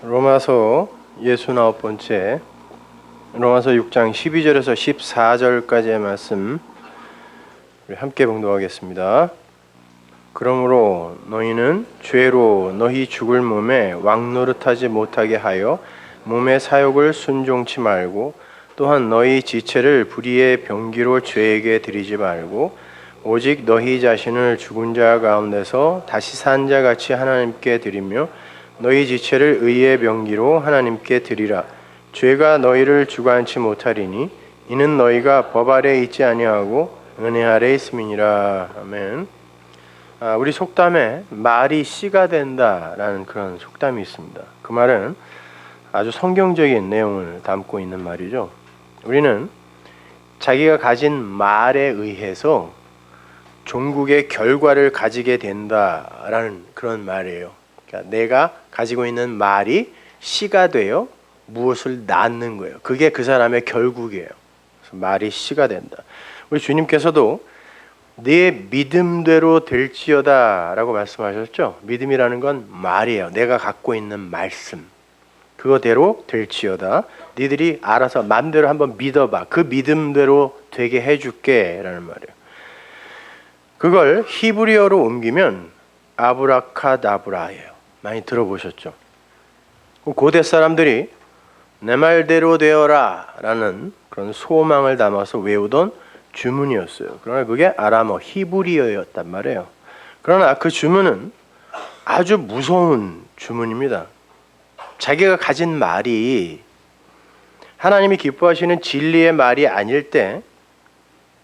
로마서 69번째 로마서 6장 12절에서 14절까지의 말씀 우리 함께 봉독하겠습니다. 그러므로 너희는 죄로 너희 죽을 몸에 왕노릇하지 못하게 하여 몸의 사욕을 순종치 말고 또한 너희 지체를 불의의 병기로 죄에게 드리지 말고 오직 너희 자신을 죽은 자 가운데서 다시 산 자 같이 하나님께 드리며 너희 지체를 의의 병기로 하나님께 드리라. 죄가 너희를 주관치 못하리니 이는 너희가 법 아래 있지 아니하고 은혜 아래 있음이니라. 아멘. 우리 속담에 말이 씨가 된다라는 그런 속담이 있습니다. 그 말은 아주 성경적인 내용을 담고 있는 말이죠. 우리는 자기가 가진 말에 의해서 종국의 결과를 가지게 된다라는 그런 말이에요. 그러니까 내가 가지고 있는 말이 씨가 되어 무엇을 낳는 거예요. 그게 그 사람의 결국이에요. 그래서 말이 씨가 된다. 우리 주님께서도 내 믿음대로 될지어다 라고 말씀하셨죠. 믿음이라는 건 말이에요. 내가 갖고 있는 말씀 그거대로 될지어다. 니들이 알아서 마음대로 한번 믿어봐. 그 믿음대로 되게 해줄게 라는 말이에요. 그걸 히브리어로 옮기면 아브라카다브라예요. 많이 들어보셨죠? 고대 사람들이 내 말대로 되어라 라는 그런 소망을 담아서 외우던 주문이었어요. 그러나 그게 아람어 히브리어였단 말이에요. 그러나 그 주문은 아주 무서운 주문입니다. 자기가 가진 말이 하나님이 기뻐하시는 진리의 말이 아닐 때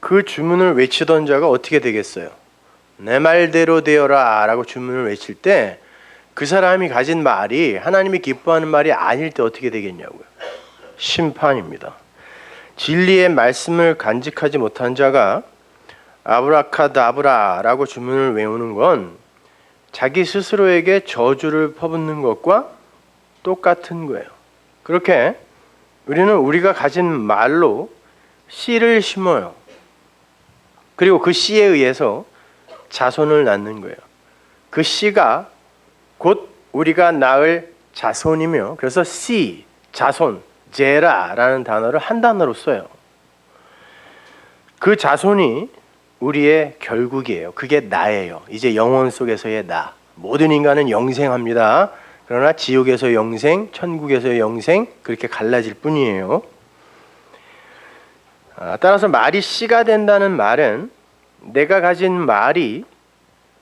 그 주문을 외치던 자가 어떻게 되겠어요? 내 말대로 되어라 라고 주문을 외칠 때 그 사람이 가진 말이 하나님이 기뻐하는 말이 아닐 때 어떻게 되겠냐고요? 심판입니다. 진리의 말씀을 간직하지 못한 자가 아브라카다브라라고 주문을 외우는 건 자기 스스로에게 저주를 퍼붓는 것과 똑같은 거예요. 그렇게 우리는 우리가 가진 말로 씨를 심어요. 그리고 그 씨에 의해서 자손을 낳는 거예요. 그 씨가 곧 우리가 낳을 자손이며 그래서 씨, 자손, 제라라는 단어를 한 단어로 써요. 그 자손이 우리의 결국이에요. 그게 나예요. 이제 영혼 속에서의 나. 모든 인간은 영생합니다. 그러나 지옥에서 영생, 천국에서 영생 그렇게 갈라질 뿐이에요. 따라서 말이 씨가 된다는 말은 내가 가진 말이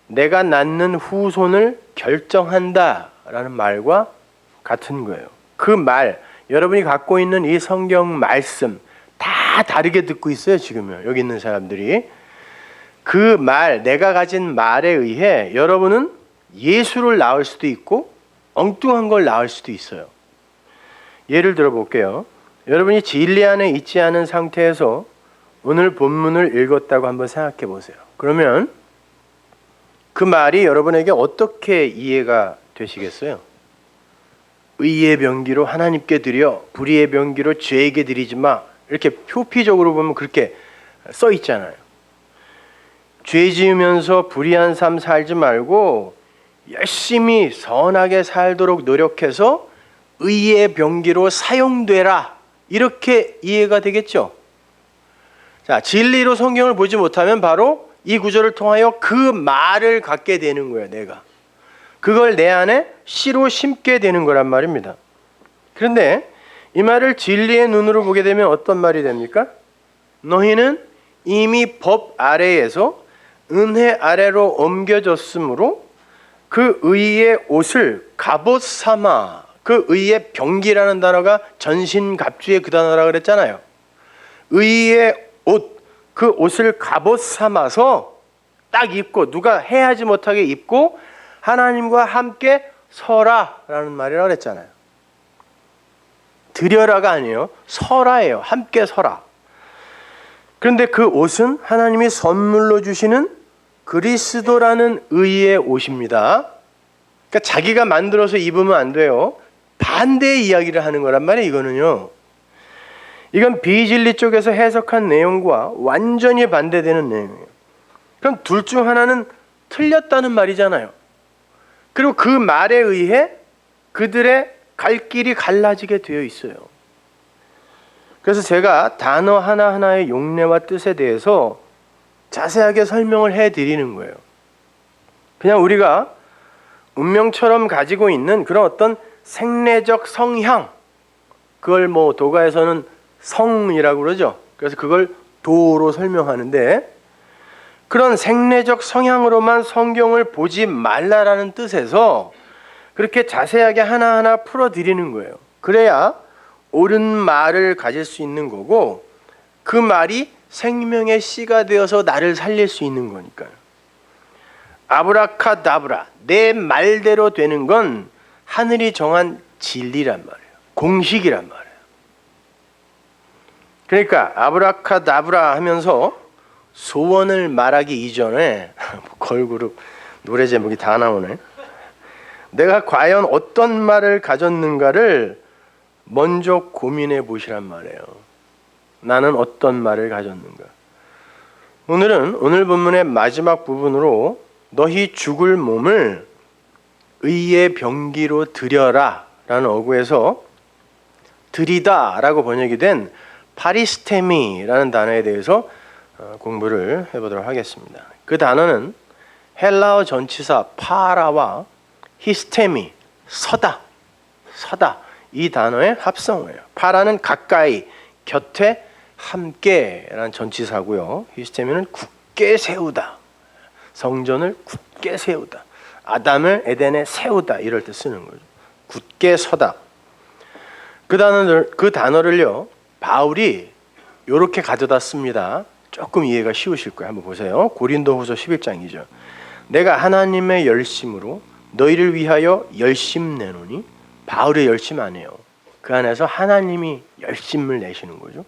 내가 낳는 후손을 결정한다라는 말과 같은 거예요. 그 말, 여러분이 갖고 있는 이 성경 말씀 다 다르게 듣고 있어요. 지금요. 여기 있는 사람들이. 그 말, 내가 가진 말에 의해 여러분은 예수를 낳을 수도 있고 엉뚱한 걸 낳을 수도 있어요. 예를 들어 볼게요. 여러분이 진리 안에 있지 않은 상태에서 오늘 본문을 읽었다고 한번 생각해 보세요. 그러면 그 말이 여러분에게 어떻게 이해가 되시겠어요? 의의 병기로 하나님께 드려 불의의 병기로 죄에게 드리지 마. 이렇게 표피적으로 보면 그렇게 써 있잖아요. 죄 지으면서 불의한 삶 살지 말고 열심히 선하게 살도록 노력해서 의의 병기로 사용되라. 이렇게 이해가 되겠죠? 자, 진리로 성경을 보지 못하면 바로 이 구절을 통하여 그 말을 갖게 되는 거예요. 내가. 그걸 내 안에 씨로 심게 되는 거란 말입니다. 그런데 이 말을 진리의 눈으로 보게 되면 어떤 말이 됩니까? 너희는 이미 법 아래에서 은혜 아래로 옮겨졌으므로 그 의의 옷을 갑옷 삼아. 그 의의 병기라는 단어가 전신갑주의 그 단어라 그랬잖아요. 의의 옷, 그 옷을 갑옷 삼아서 딱 입고 누가 해하지 못하게 입고 하나님과 함께 서라라는 말이라고 그랬잖아요. 드려라가 아니에요. 서라예요. 함께 서라. 그런데 그 옷은 하나님이 선물로 주시는 그리스도라는 의의 옷입니다. 그러니까 자기가 만들어서 입으면 안 돼요. 반대의 이야기를 하는 거란 말이에요. 이거는요. 이건 비진리 쪽에서 해석한 내용과 완전히 반대되는 내용이에요. 그럼 둘 중 하나는 틀렸다는 말이잖아요. 그리고 그 말에 의해 그들의 갈 길이 갈라지게 되어 있어요. 그래서 제가 단어 하나하나의 용례와 뜻에 대해서 자세하게 설명을 해드리는 거예요. 그냥 우리가 운명처럼 가지고 있는 그런 어떤 생례적 성향, 그걸 뭐 도가에서는 성이라고 그러죠. 그래서 그걸 도로 설명하는데, 그런 생례적 성향으로만 성경을 보지 말라라는 뜻에서 그렇게 자세하게 하나하나 풀어드리는 거예요. 그래야 옳은 말을 가질 수 있는 거고, 그 말이 생명의 씨가 되어서 나를 살릴 수 있는 거니까요. 아브라카다브라, 내 말대로 되는 건 하늘이 정한 진리란 말이에요. 공식이란 말이에요. 그러니까 아브라카다브라 하면서 소원을 말하기 이전에 걸그룹 노래 제목이 다 나오네. 내가 과연 어떤 말을 가졌는가를 먼저 고민해 보시란 말이에요. 나는 어떤 말을 가졌는가. 오늘은 오늘 본문의 마지막 부분으로 너희 죽을 몸을 의의 병기로 드려라 라는 어구에서 드리다 라고 번역이 된 파리스테미라는 단어에 대해서 공부를 해보도록 하겠습니다. 그 단어는 헬라어 전치사 파라와 히스테미, 서다 이 단어의 합성어예요. 파라는 가까이, 곁에, 함께라는 전치사고요. 히스테미는 굳게 세우다, 성전을 굳게 세우다, 아담을 에덴에 세우다 이럴 때 쓰는 거죠. 굳게 서다. 그 단어를요 바울이 이렇게 가져다 씁니다. 조금 이해가 쉬우실 거예요. 한번 보세요. 고린도후서 11장이죠. 내가 하나님의 열심으로 너희를 위하여 열심 내노니, 바울의 열심 아니에요. 그 안에서 하나님이 열심을 내시는 거죠.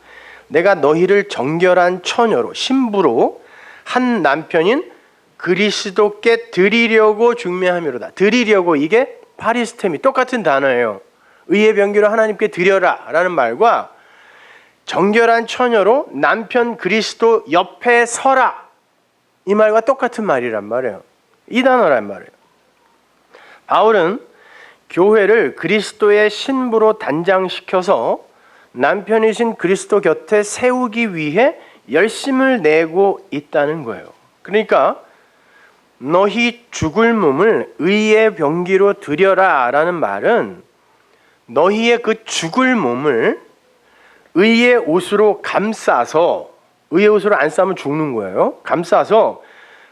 내가 너희를 정결한 처녀로, 신부로 한 남편인 그리스도께 드리려고 중매함이로다. 드리려고, 이게 파리스테미, 똑같은 단어예요. 의의 병기로 하나님께 드려라 라는 말과 정결한 처녀로 남편 그리스도 옆에 서라, 이 말과 똑같은 말이란 말이에요. 이 단어란 말이에요. 바울은 교회를 그리스도의 신부로 단장시켜서 남편이신 그리스도 곁에 세우기 위해 열심을 내고 있다는 거예요. 그러니까 너희 죽을 몸을 의의 병기로 드려라 라는 말은 너희의 그 죽을 몸을 의의 옷으로 감싸서, 의의 옷으로 안 싸면 죽는 거예요. 감싸서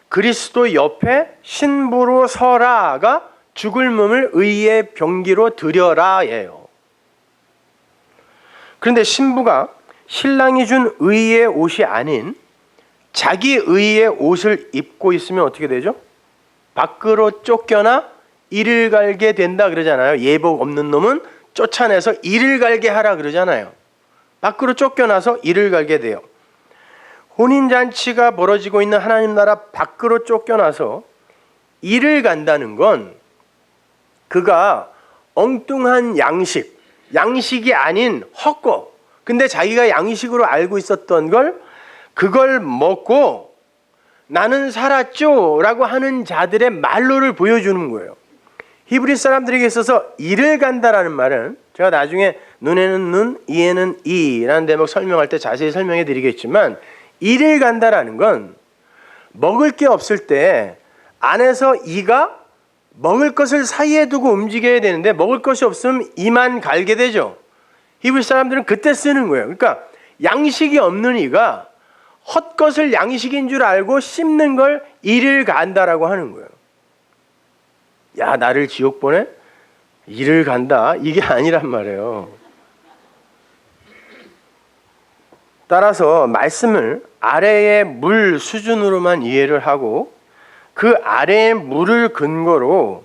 그리스도 옆에 신부로 서라가 죽을 몸을 의의 병기로 드려라예요. 그런데 신부가 신랑이 준 의의 옷이 아닌 자기 의의 옷을 입고 있으면 어떻게 되죠? 밖으로 쫓겨나 이를 갈게 된다 그러잖아요. 예복 없는 놈은 쫓아내서 이를 갈게 하라 그러잖아요. 밖으로 쫓겨나서 이를 갈게 돼요. 혼인잔치가 벌어지고 있는 하나님 나라 밖으로 쫓겨나서 이를 간다는 건 그가 엉뚱한 양식이 아닌 헛거, 근데 자기가 양식으로 알고 있었던 걸, 그걸 먹고 나는 살았죠 라고 하는 자들의 말로를 보여주는 거예요. 히브리 사람들에게 있어서 이를 간다라는 말은 제가 나중에 눈에는 눈, 이에는 이라는 대목 설명할 때 자세히 설명해 드리겠지만, 이를 간다라는 건 먹을 게 없을 때 안에서 이가 먹을 것을 사이에 두고 움직여야 되는데 먹을 것이 없으면 이만 갈게 되죠. 히브리 사람들은 그때 쓰는 거예요. 그러니까 양식이 없는 이가 헛것을 양식인 줄 알고 씹는 걸 이를 간다라고 하는 거예요. 야, 나를 지옥 보내? 이를 간다? 이게 아니란 말이에요. 따라서 말씀을 아래의 물 수준으로만 이해를 하고 그 아래의 물을 근거로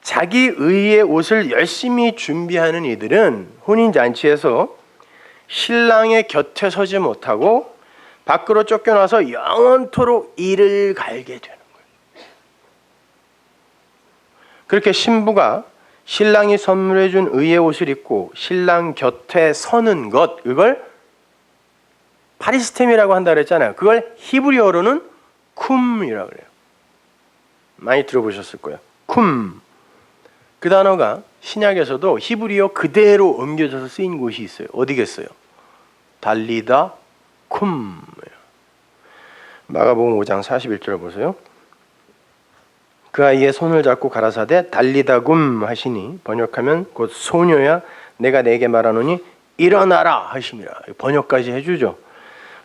자기 의의 옷을 열심히 준비하는 이들은 혼인잔치에서 신랑의 곁에 서지 못하고 밖으로 쫓겨나서 영원토록 이를 갈게 되는 거예요. 그렇게 신부가 신랑이 선물해 준 의의 옷을 입고 신랑 곁에 서는 것, 이걸 파리스템이라고 한다 그랬잖아요. 그걸 히브리어로는 쿰이라고 그래요. 많이 들어보셨을 거예요. 쿰. 그 단어가 신약에서도 히브리어 그대로 옮겨져서 쓰인 곳이 있어요. 어디겠어요? 달리다 쿰. 마가복음 5장 41절 보세요. 그 아이의 손을 잡고 가라사대 달리다 굼 하시니 번역하면 곧 소녀야 내가 내게 말하노니 일어나라 하심이라. 번역까지 해주죠.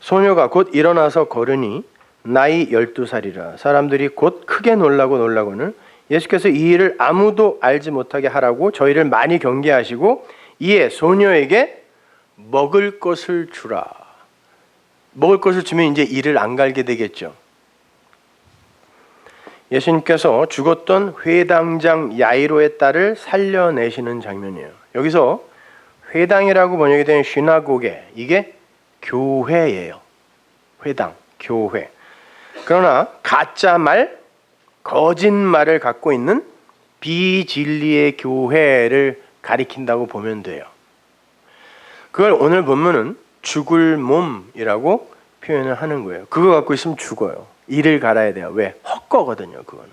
소녀가 곧 일어나서 걸으니 나이 12살이라. 사람들이 곧 크게 놀라고는 예수께서 이 일을 아무도 알지 못하게 하라고 저희를 많이 경계하시고 이에 소녀에게 먹을 것을 주라. 먹을 것을 주면 이제 이를 안 갈게 되겠죠. 예수님께서 죽었던 회당장 야이로의 딸을 살려내시는 장면이에요. 여기서 회당이라고 번역이 된 시나고게, 이게 교회예요. 회당, 교회. 그러나 가짜 말, 거짓말을 갖고 있는 비진리의 교회를 가리킨다고 보면 돼요. 그걸 오늘 본문은 죽을 몸이라고 표현을 하는 거예요. 그거 갖고 있으면 죽어요. 이를 갈아야 돼요. 왜? 헛거거든요. 그거는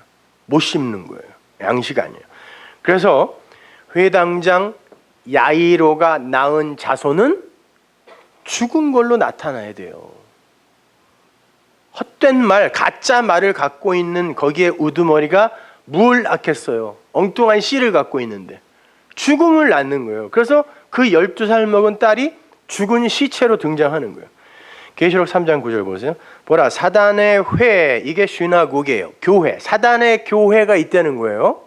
못 씹는 거예요. 양식 아니에요. 그래서 회당장 야이로가 낳은 자손은 죽은 걸로 나타나야 돼요. 헛된 말, 가짜 말을 갖고 있는 거기에 우두머리가 뭘 낳겠어요. 엉뚱한 씨를 갖고 있는데 죽음을 낳는 거예요. 그래서 그 12살 먹은 딸이 죽은 시체로 등장하는 거예요. 계시록 3장 9절 보세요. 보라, 사단의 회, 이게 시나고게예요. 교회, 사단의 교회가 있다는 거예요.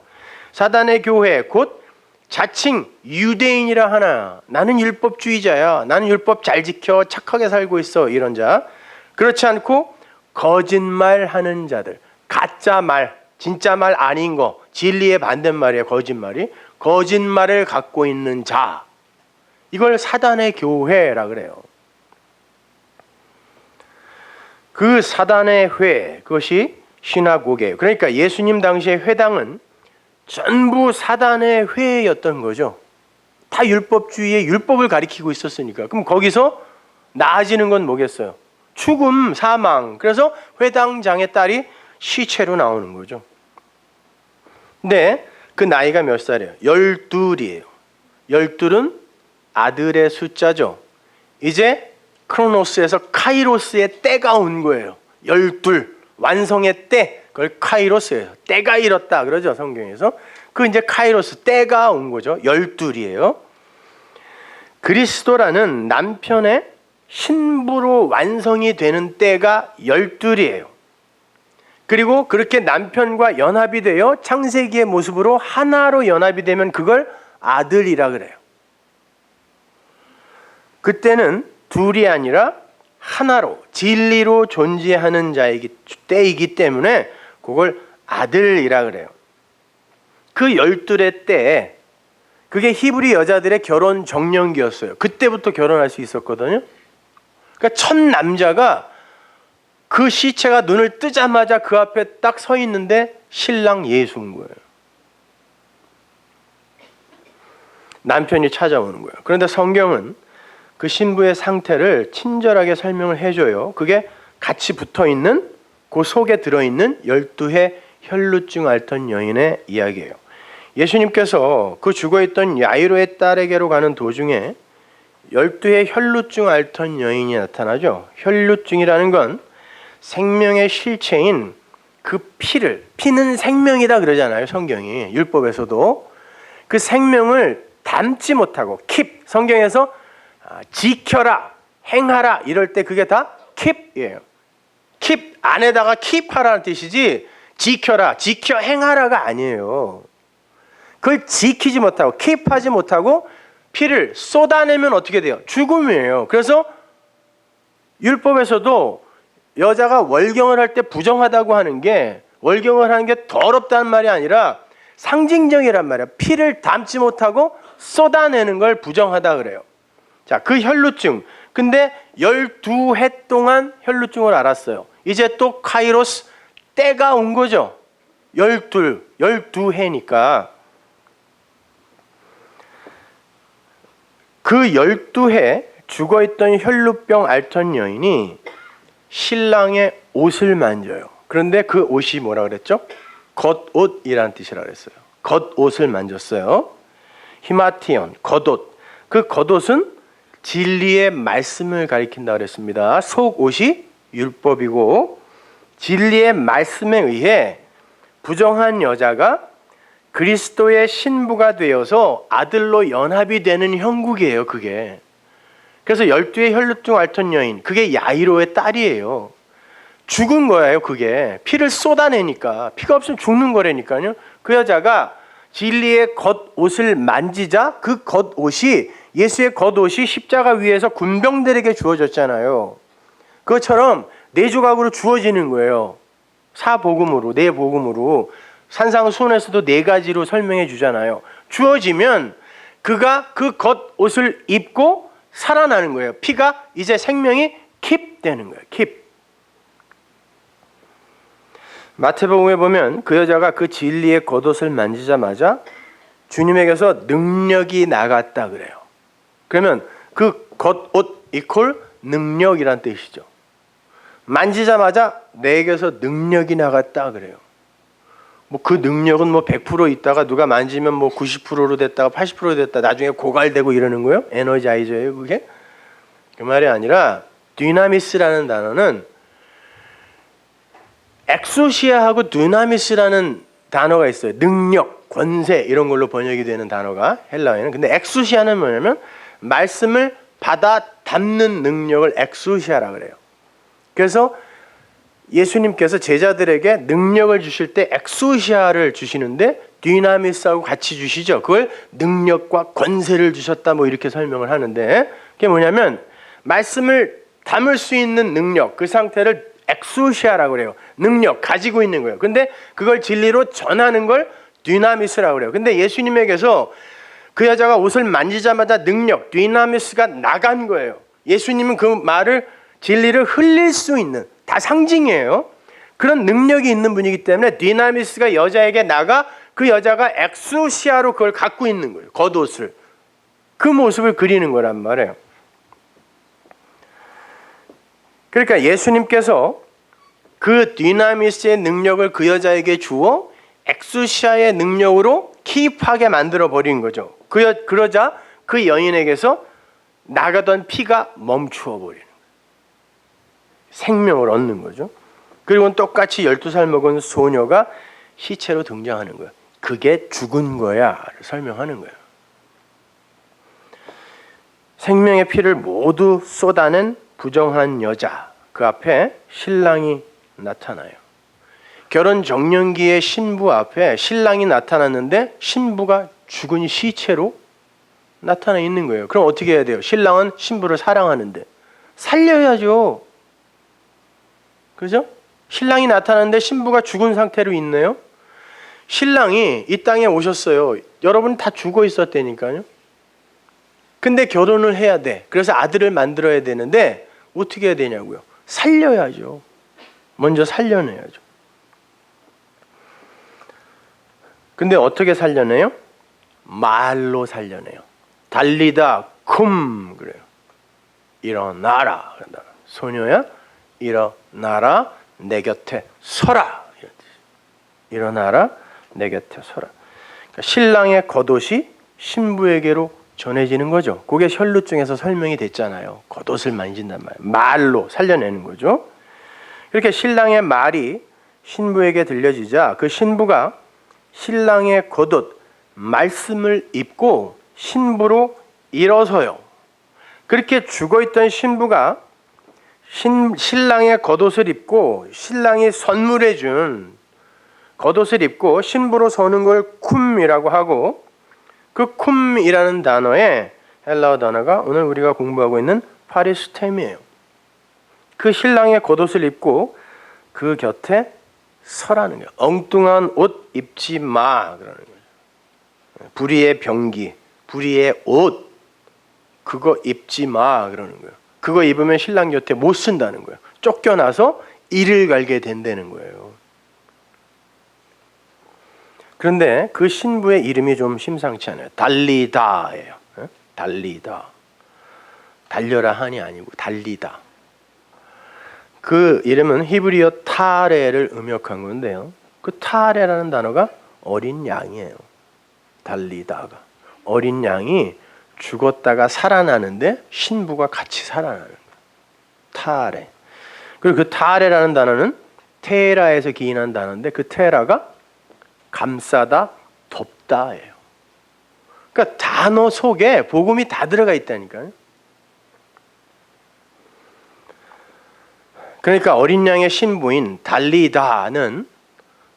사단의 교회, 곧 자칭 유대인이라 하나, 나는 율법주의자야, 나는 율법 잘 지켜 착하게 살고 있어, 이런 자. 그렇지 않고 거짓말하는 자들, 가짜 말, 진짜 말 아닌 거, 진리의 반대말이에요. 거짓말이. 거짓말을 갖고 있는 자, 이걸 사단의 교회라 그래요. 그 사단의 회, 그것이 시나고게예요. 그러니까 예수님 당시의 회당은 전부 사단의 회였던 거죠. 다 율법주의의 율법을 가리키고 있었으니까. 그럼 거기서 나아지는 건 뭐겠어요? 죽음, 사망. 그래서 회당장의 딸이 시체로 나오는 거죠. 근데 그 나이가 몇 살이에요? 12이에요. 12은 아들의 숫자죠. 이제 크로노스에서 카이로스의 때가 온 거예요. 12, 완성의 때, 그걸 카이로스예요. 때가 이렇다 그러죠, 성경에서. 그 이제 카이로스, 때가 온 거죠. 12이에요. 그리스도라는 남편의 신부로 완성이 되는 때가 12이에요. 그리고 그렇게 남편과 연합이 되어 창세기의 모습으로 하나로 연합이 되면 그걸 아들이라 그래요. 그때는 둘이 아니라 하나로 진리로 존재하는 때이기 때문에 그걸 아들이라 그래요. 그 12의 때에 그게 히브리 여자들의 결혼 정년기였어요. 그때부터 결혼할 수 있었거든요. 그러니까 첫 남자가 그 시체가 눈을 뜨자마자 그 앞에 딱 서 있는데 신랑 예수인 거예요. 남편이 찾아오는 거예요. 그런데 성경은 그 신부의 상태를 친절하게 설명을 해줘요. 그게 같이 붙어있는 그 속에 들어있는 12해 혈루증 앓던 여인의 이야기예요. 예수님께서 그 죽어있던 야이로의 딸에게로 가는 도중에 12해 혈루증 앓던 여인이 나타나죠. 혈루증이라는 건 생명의 실체인 그 피는 생명이다 그러잖아요. 성경이, 율법에서도. 그 생명을 담지 못하고 성경에서 지켜라, 행하라 이럴 때 그게 다 keep이에요. keep 안에다가 keep하라는 뜻이지 지켜라, 지켜 행하라가 아니에요. 그걸 지키지 못하고 keep하지 못하고 피를 쏟아내면 어떻게 돼요? 죽음이에요. 그래서 율법에서도 여자가 월경을 할 때 부정하다고 하는 게, 월경을 하는 게 더럽다는 말이 아니라 상징적이란 말이야. 피를 담지 못하고 쏟아내는 걸 부정하다 그래요. 자, 그 혈루증. 근데 12해 동안 혈루증을 앓았어요. 이제 또 카이로스 때가 온 거죠. 12해니까. 그 12해 죽어있던 혈루병 앓던 여인이 신랑의 옷을 만져요. 그런데 그 옷이 뭐라 그랬죠? 겉옷이라는 뜻이라 그랬어요. 겉옷을 만졌어요. 히마티온, 겉옷. 그 겉옷은 진리의 말씀을 가리킨다 그랬습니다. 속옷이 율법이고 진리의 말씀에 의해 부정한 여자가 그리스도의 신부가 되어서 아들로 연합이 되는 형국이에요. 그게. 그래서 12의 혈육 중 앓던 여인, 그게 야이로의 딸이에요. 죽은 거예요. 그게. 피를 쏟아내니까. 피가 없으면 죽는 거라니까요. 그 여자가 진리의 겉옷을 만지자 그 겉옷이, 예수의 겉옷이 십자가 위에서 군병들에게 주어졌잖아요. 그것처럼 네 조각으로 주어지는 거예요. 사복음으로, 네 복음으로. 산상수훈에서도 네 가지로 설명해 주잖아요. 주어지면 그가 그 겉옷을 입고 살아나는 거예요. 피가 이제 생명이 킵되는 거예요. 킵. 마태복음에 보면 그 여자가 그 진리의 겉옷을 만지자마자 주님에게서 능력이 나갔다 그래요. 그러면 그 겉옷 이퀄 능력이란 뜻이죠. 만지자마자 내게서 능력이 나갔다 그래요. 뭐 그 능력은 뭐 100% 있다가 누가 만지면 뭐 90%로 됐다가 80% 됐다 나중에 고갈되고 이러는 거예요. 에너자이저예요, 그게. 그 말이 아니라 디나미스라는 단어는 엑소시아하고 디나미스라는 단어가 있어요. 능력, 권세 이런 걸로 번역이 되는 단어가 헬라어에는. 근데 엑소시아는 뭐냐면 말씀을 받아 담는 능력을 엑소시아라 그래요. 그래서 예수님께서 제자들에게 능력을 주실 때 엑소시아를 주시는데 디나미스하고 같이 주시죠. 그걸 능력과 권세를 주셨다 뭐 이렇게 설명을 하는데, 그게 뭐냐면 말씀을 담을 수 있는 능력, 그 상태를 엑소시아라고 그래요. 능력 가지고 있는 거예요. 근데 그걸 진리로 전하는 걸 디나미스라고 그래요. 근데 예수님에게서 그 여자가 옷을 만지자마자 능력, 디나미스가 나간 거예요. 예수님은 그 말을, 진리를 흘릴 수 있는, 다 상징이에요. 그런 능력이 있는 분이기 때문에 디나미스가 여자에게 나가 그 여자가 엑소시아로 그걸 갖고 있는 거예요. 겉옷을. 그 모습을 그리는 거란 말이에요. 그러니까 예수님께서 그 디나미스의 능력을 그 여자에게 주어 엑소시아의 능력으로 킵하게 만들어 버린 거죠. 그러자 그 여인에게서 나가던 피가 멈추어 버리는 거예요. 생명을 얻는 거죠. 그리고 똑같이 12살 먹은 소녀가 시체로 등장하는 거예요. 그게 죽은 거야 설명하는 거예요. 생명의 피를 모두 쏟아낸 부정한 여자, 그 앞에 신랑이 나타나요. 결혼 정년기의 신부 앞에 신랑이 나타났는데 신부가 죽은 시체로 나타나 있는 거예요. 그럼 어떻게 해야 돼요? 신랑은 신부를 사랑하는데 살려야죠. 그죠? 신랑이 나타났는데 신부가 죽은 상태로 있네요. 신랑이 이 땅에 오셨어요. 여러분 다 죽어 있었다니까요. 근데 결혼을 해야 돼. 그래서 아들을 만들어야 되는데 어떻게 해야 되냐고요? 살려야죠. 먼저 살려내야죠. 근데 어떻게 살려내요? 말로 살려내요. 달리다 쿰 그래요. 일어나라. 소녀야 일어나라 내 곁에 서라. 일어나라 내 곁에 서라. 그러니까 신랑의 겉옷이 신부에게로 전해지는 거죠. 그게 혈루증에서 설명이 됐잖아요. 겉옷을 만진단 말이에요. 말로 살려내는 거죠. 이렇게 신랑의 말이 신부에게 들려지자 그 신부가 신랑의 겉옷 말씀을 입고 신부로 일어서요. 그렇게 죽어있던 신부가 신랑의 겉옷을 입고 신랑이 선물해 준 겉옷을 입고 신부로 서는 걸 쿰이라고 하고, 그 쿰이라는 단어의 헬라어 단어가 오늘 우리가 공부하고 있는 파리스템이에요. 그 신랑의 겉옷을 입고 그 곁에 서라는 거예요. 엉뚱한 옷 입지 마 그러는 거예요. 불의의 병기, 불의의 옷 그거 입지 마 그러는 거예요. 그거 입으면 신랑 곁에 못 쓴다는 거예요. 쫓겨나서 일을 갈게 된다는 거예요. 그런데 그 신부의 이름이 좀 심상치 않아요. 달리다예요. 달리다. 달려라 하니 아니고 달리다. 그 이름은 히브리어 타레를 음역한 건데요. 그 타레라는 단어가 어린 양이에요. 달리다가 어린 양이 죽었다가 살아나는데 신부가 같이 살아나는 거예요. 타레. 그리고 그 타레라는 단어는 테라에서 기인한 단어인데 그 테라가 감싸다, 덮다예요. 그러니까 단어 속에 복음이 다 들어가 있다니까요. 그러니까 어린 양의 신부인 달리다는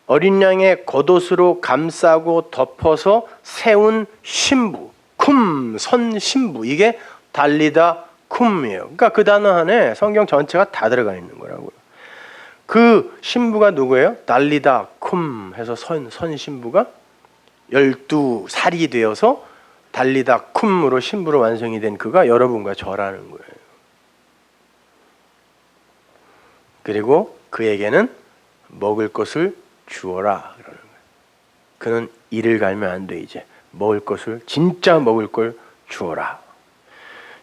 어린 양의 겉옷으로 감싸고 덮어서 세운 신부, 쿰, 선 신부, 이게 달리다 쿰이에요. 그러니까 그 단어 안에 성경 전체가 다 들어가 있는 거라고요. 그 신부가 누구예요? 달리다 쿰 해서 선 신부가 12살이 되어서 달리다 쿰으로 신부로 완성이 된 그가 여러분과 저라는 거예요. 그리고 그에게는 먹을 것을 주어라 그러는 거예요. 그는 이를 갈면 안 돼. 이제 먹을 것을, 진짜 먹을 걸 주어라.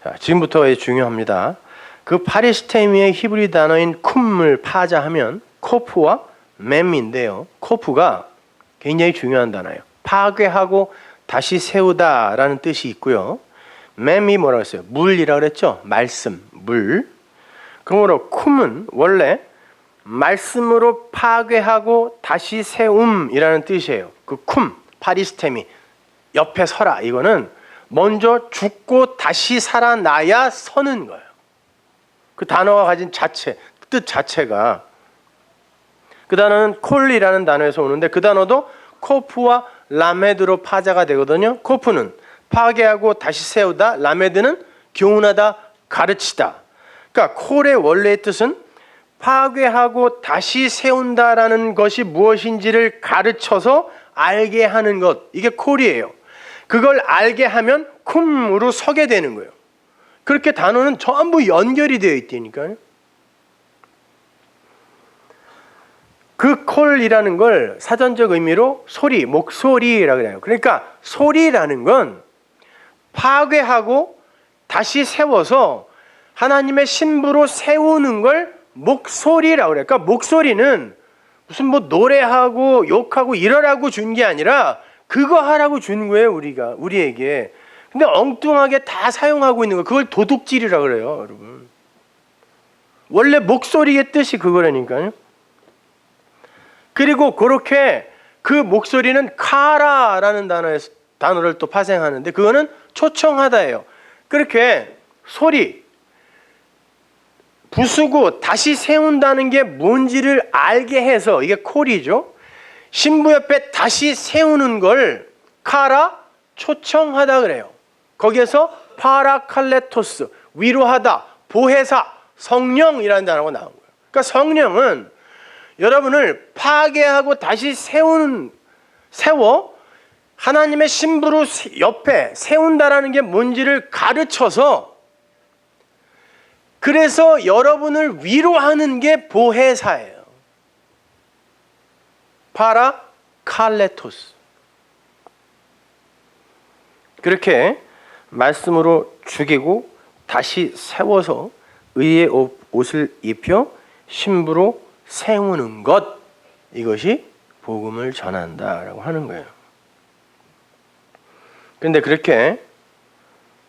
자, 지금부터 중요합니다. 그 파리스테미의 히브리 단어인 쿰을 파자하면 코프와 맴인데요. 코프가 굉장히 중요한 단어예요. 파괴하고 다시 세우다라는 뜻이 있고요. 맴이 뭐라고 했어요? 물이라고 그랬죠? 말씀, 물. 그러므로 쿰은 원래 말씀으로 파괴하고 다시 세움이라는 뜻이에요. 그 쿰, 파리스테미, 옆에 서라. 이거는 먼저 죽고 다시 살아나야 서는 거예요. 그 단어가 가진 자체, 뜻 자체가. 그 단어는 콜이라는 단어에서 오는데 그 단어도 코프와 라메드로 파자가 되거든요. 코프는 파괴하고 다시 세우다, 라메드는 교훈하다, 가르치다. 그러니까 콜의 원래의 뜻은 파괴하고 다시 세운다라는 것이 무엇인지를 가르쳐서 알게 하는 것. 이게 콜이에요. 그걸 알게 하면 쿰으로 서게 되는 거예요. 그렇게 단어는 전부 연결이 되어 있다니까요. 그 콜이라는 걸 사전적 의미로 소리, 목소리라고 해요. 그러니까 소리라는 건 파괴하고 다시 세워서 하나님의 신부로 세우는 걸 목소리라고 그래요. 그러니까 목소리는 무슨 뭐 노래하고 욕하고 이러라고 준 게 아니라 그거 하라고 준 거예요, 우리에게. 근데 엉뚱하게 다 사용하고 있는 거, 그걸 도둑질이라고 그래요, 여러분. 원래 목소리의 뜻이 그거라니까요. 그리고 그렇게 그 목소리는 카라라는 단어를 또 파생하는데 그거는 초청하다예요. 그렇게 소리, 부수고 다시 세운다는 게 뭔지를 알게 해서, 이게 콜이죠. 신부 옆에 다시 세우는 걸 카라, 초청하다 그래요. 거기에서 파라칼레토스, 위로하다, 보혜사, 성령이라는 단어가 나온 거예요. 그러니까 성령은 여러분을 파괴하고 다시 세워 하나님의 신부로 옆에 세운다라는 게 뭔지를 가르쳐서, 그래서 여러분을 위로하는 게 보혜사예요. 파라칼레토스. 그렇게 말씀으로 죽이고 다시 세워서 의의 옷을 입혀 신부로 세우는 것, 이것이 복음을 전한다라고 하는 거예요. 그런데 그렇게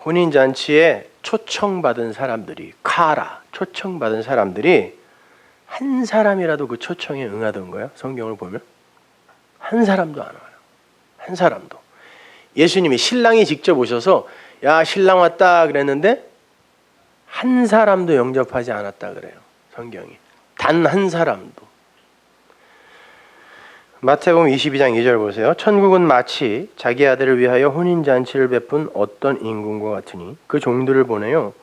혼인잔치에 초청받은 사람들이, 카라, 초청받은 사람들이 한 사람이라도 그 초청에 응하던 거예요. 성경을 보면 한 사람도 안 와요. 한 사람도. 예수님이 신랑이 직접 오셔서 야, 신랑 왔다 그랬는데 한 사람도 영접하지 않았다 그래요, 성경이. 단 한 사람도. 마태복음 22장 2절 보세요. 천국은 마치 자기 아들을 위하여 혼인잔치를 베푼 어떤 임금과 같으니 그 종들을 보내요.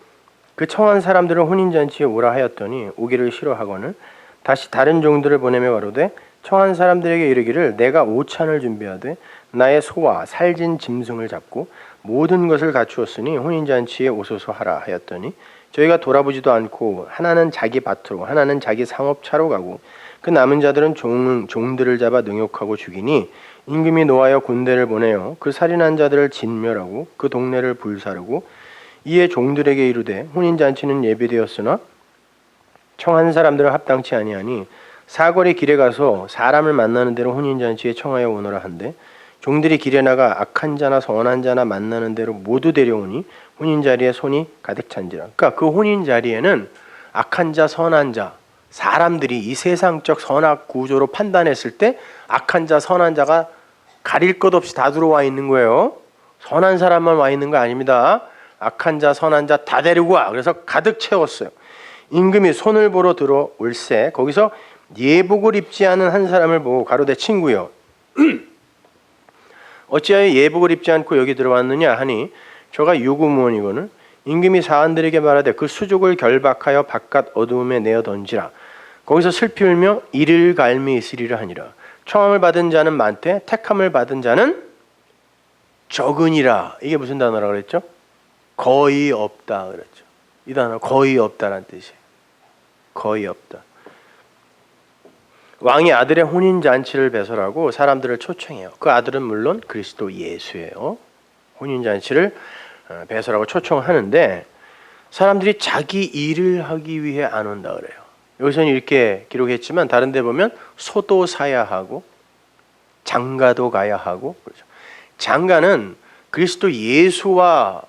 그 청한 사람들은 혼인잔치에 오라 하였더니 오기를 싫어하거늘 다시 다른 종들을 보내며 가로되 청한 사람들에게 이르기를 내가 오찬을 준비하되 나의 소와 살진 짐승을 잡고 모든 것을 갖추었으니 혼인잔치에 오소서 하라 하였더니 저희가 돌아보지도 않고 하나는 자기 밭으로 하나는 자기 상업차로 가고 그 남은 자들은 종들을 잡아 능욕하고 죽이니 임금이 노하여 군대를 보내어 그 살인한 자들을 진멸하고 그 동네를 불사르고 이에 종들에게 이르되 혼인잔치는 예비되었으나 청한 사람들은 합당치 아니하니 사거리 길에 가서 사람을 만나는 대로 혼인잔치에 청하여 오너라 한데 종들이 길에 나가 악한 자나 선한 자나 만나는 대로 모두 데려오니 혼인 자리에 손이 가득 찬지라. 그러니까 그 혼인 자리에는 악한 자, 선한 자, 사람들이 이 세상적 선악 구조로 판단했을 때 악한 자, 선한 자가 가릴 것 없이 다 들어와 있는 거예요. 선한 사람만 와 있는 거 아닙니다. 악한 자, 선한 자 다 데리고 와. 그래서 가득 채웠어요. 임금이 손을 보러 들어올세 거기서 예복을 입지 않은 한 사람을 보고 가로되 친구여 어찌하여 예복을 입지 않고 여기 들어왔느냐 하니 저가 유구무원이거늘 임금이 사한들에게 말하되 그 수족을 결박하여 바깥 어두움에 내어 던지라. 거기서 슬피 울며 이를 갈미 있으리라 하니라. 청함을 받은 자는 많되 택함을 받은 자는 적으니라. 이게 무슨 단어라 그랬죠? 거의 없다 그랬죠. 이 단어 거의 없다라는 뜻이에요. 거의 없다. 왕이 아들의 혼인잔치를 배설하고 사람들을 초청해요. 그 아들은 물론 그리스도 예수예요. 혼인잔치를 배설하고 초청하는데 사람들이 자기 일을 하기 위해 안 온다 그래요. 여기서는 이렇게 기록했지만 다른 데 보면 소도 사야 하고 장가도 가야 하고 그렇죠. 장가는 그리스도 예수와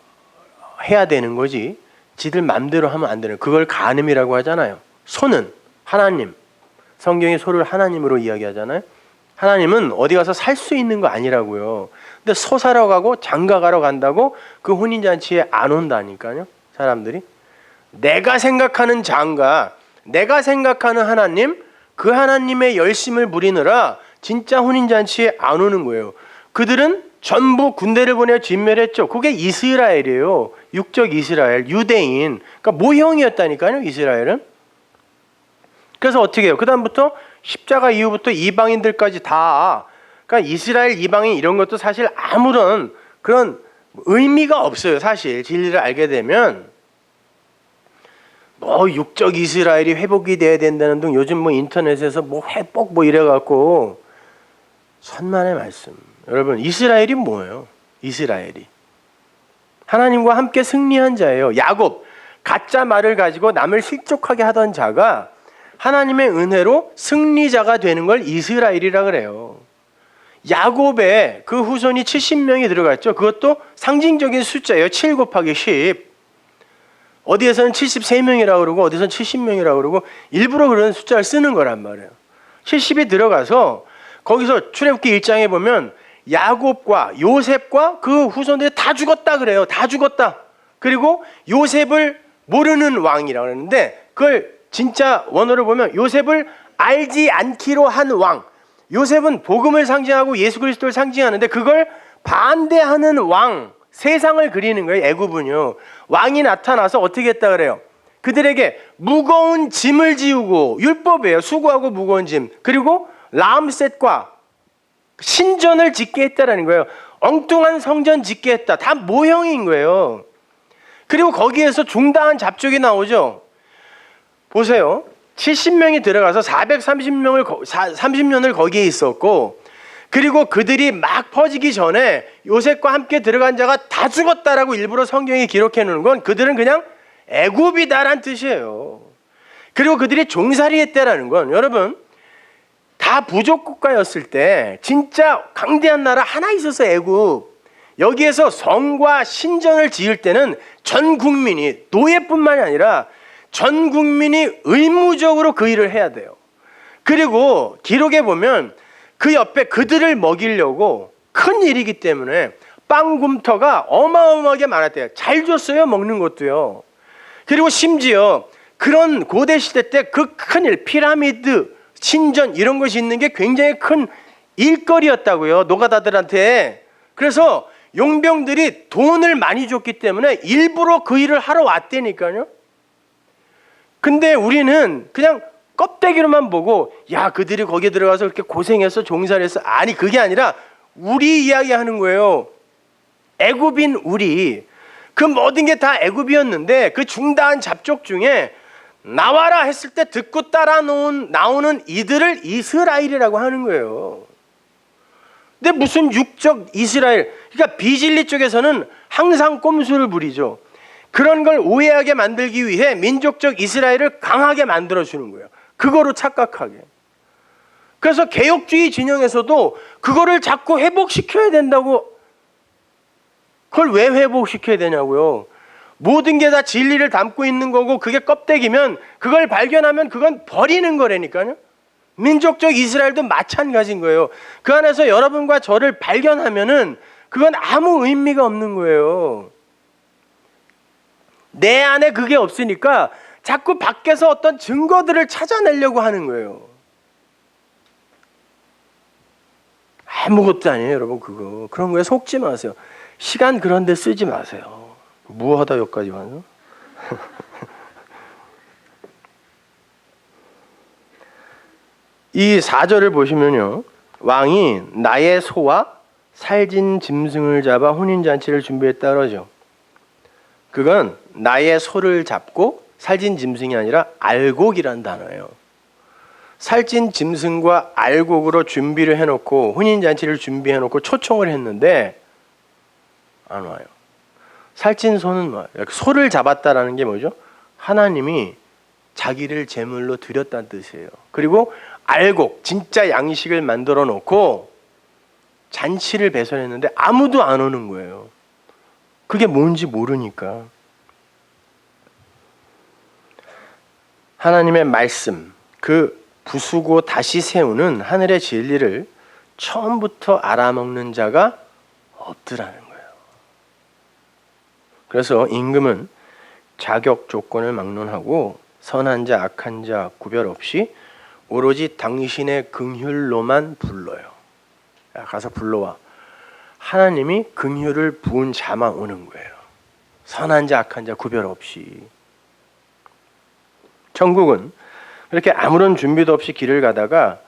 해야 되는 거지 지들 맘대로 하면 안 되는 그걸 간음이라고 하잖아요. 소는 하나님, 성경이 소를 하나님으로 이야기하잖아요. 하나님은 어디 가서 살 수 있는 거 아니라고요. 근데 소 사러 가고 장가 가러 간다고 그 혼인잔치에 안 온다니까요. 사람들이 내가 생각하는 장가, 내가 생각하는 하나님, 그 하나님의 열심을 부리느라 진짜 혼인잔치에 안 오는 거예요. 그들은 전부 군대를 보내 진멸했죠. 그게 이스라엘이에요. 육적 이스라엘, 유대인. 그러니까 모형이었다니까요. 이스라엘은. 그래서 어떻게 해요? 그 다음부터 십자가 이후부터 이방인들까지 다 그러니까 이스라엘 이방인 이런 것도 사실 아무런 그런 의미가 없어요. 사실 진리를 알게 되면 뭐 육적 이스라엘이 회복이 돼야 된다는 등 요즘 뭐 인터넷에서 뭐 회복 뭐 이래갖고 천만의 말씀. 여러분 이스라엘이 뭐예요? 이스라엘이 하나님과 함께 승리한 자예요. 야곱 가짜 말을 가지고 남을 실족하게 하던 자가 하나님의 은혜로 승리자가 되는 걸 이스라엘이라 그래요. 야곱의 그 후손이 70명이 들어갔죠. 그것도 상징적인 숫자예요. 7 곱하기 10. 어디에서는 73명이라고 그러고 어디에서는 70명이라고 그러고 일부러 그런 숫자를 쓰는 거란 말이에요. 70이 들어가서 거기서 출애굽기 1장에 보면 야곱과 요셉과 그 후손들이 다 죽었다 그래요. 다 죽었다. 그리고 요셉을 모르는 왕이라고 그러는데 그걸 진짜 원어를 보면 요셉을 알지 않기로 한 왕. 요셉은 복음을 상징하고 예수 그리스도를 상징하는데 그걸 반대하는 왕. 세상을 그리는 거예요. 애굽은요. 왕이 나타나서 어떻게 했다 그래요? 그들에게 무거운 짐을 지우고 율법이에요. 수고하고 무거운 짐. 그리고 라암셋과 신전을 짓게 했다라는 거예요. 엉뚱한 성전 짓게 했다. 다 모형인 거예요. 그리고 거기에서 중당한 잡족이 나오죠. 보세요. 70명이 들어가서 30년을 거기에 있었고 그리고 그들이 막 퍼지기 전에 요셉과 함께 들어간 자가 다 죽었다라고 일부러 성경이 기록해 놓은 건 그들은 그냥 애굽이다라는 뜻이에요. 그리고 그들이 종살이했다라는 건 여러분 다 부족 국가였을 때 진짜 강대한 나라 하나 있었어. 애굽. 여기에서 성과 신전을 지을 때는 전 국민이 노예뿐만이 아니라 전 국민이 의무적으로 그 일을 해야 돼요. 그리고 기록에 보면 그 옆에 그들을 먹이려고 큰 일이기 때문에 빵 굼터가 어마어마하게 많았대요. 잘 줬어요. 먹는 것도요. 그리고 심지어 그런 고대 시대 때 그 큰 일, 피라미드, 신전 이런 것이 있는 게 굉장히 큰 일거리였다고요. 노가다들한테. 그래서 용병들이 돈을 많이 줬기 때문에 일부러 그 일을 하러 왔다니까요. 근데 우리는 그냥 껍데기로만 보고 야 그들이 거기에 들어가서 그렇게 고생해서 종살이했어. 아니 그게 아니라 우리 이야기하는 거예요. 애굽인 우리. 그 모든 게 다 애굽이었는데 그 중다한 잡족 중에 나와라 했을 때 듣고 따라 나오는 이들을 이스라엘이라고 하는 거예요. 근데 무슨 육적 이스라엘. 그러니까 비진리 쪽에서는 항상 꼼수를 부리죠. 그런 걸 오해하게 만들기 위해 민족적 이스라엘을 강하게 만들어주는 거예요. 그거로 착각하게. 그래서 개혁주의 진영에서도 그거를 자꾸 회복시켜야 된다고. 그걸 왜 회복시켜야 되냐고요. 모든 게 다 진리를 담고 있는 거고 그게 껍데기면 그걸 발견하면 그건 버리는 거라니까요. 민족적 이스라엘도 마찬가지인 거예요. 그 안에서 여러분과 저를 발견하면은 그건 아무 의미가 없는 거예요. 내 안에 그게 없으니까 자꾸 밖에서 어떤 증거들을 찾아내려고 하는 거예요. 아무것도 아니에요, 여러분. 그거 그런 거에 속지 마세요. 시간 그런 데 쓰지 마세요. 무하다 여기까지 와서. 이 4절을 보시면요, 왕이 나의 소와 살진 짐승을 잡아 혼인잔치를 준비했다 그러죠. 그건 나의 소를 잡고 살진 짐승이 아니라 알곡이란 단어예요. 살찐 짐승과 알곡으로 준비를 해놓고 혼인잔치를 준비해놓고 초청을 했는데 안 와요. 살찐 소는 와요. 소를 잡았다라는 게 뭐죠? 하나님이 자기를 제물로 드렸다는 뜻이에요. 그리고 알곡, 진짜 양식을 만들어 놓고 잔치를 배설했는데 아무도 안 오는 거예요. 그게 뭔지 모르니까. 하나님의 말씀, 그 부수고 다시 세우는 하늘의 진리를 처음부터 알아먹는 자가 없더라는 거예요. 그래서 임금은 자격 조건을 막론하고 선한 자, 악한 자 구별 없이 오로지 당신의 긍휼로만 불러요. 야, 가서 불러와. 하나님이 긍휼을 부은 자만 오는 거예요. 선한 자, 악한 자 구별 없이. 천국은 그렇게 아무런 준비도 없이 길을 가다가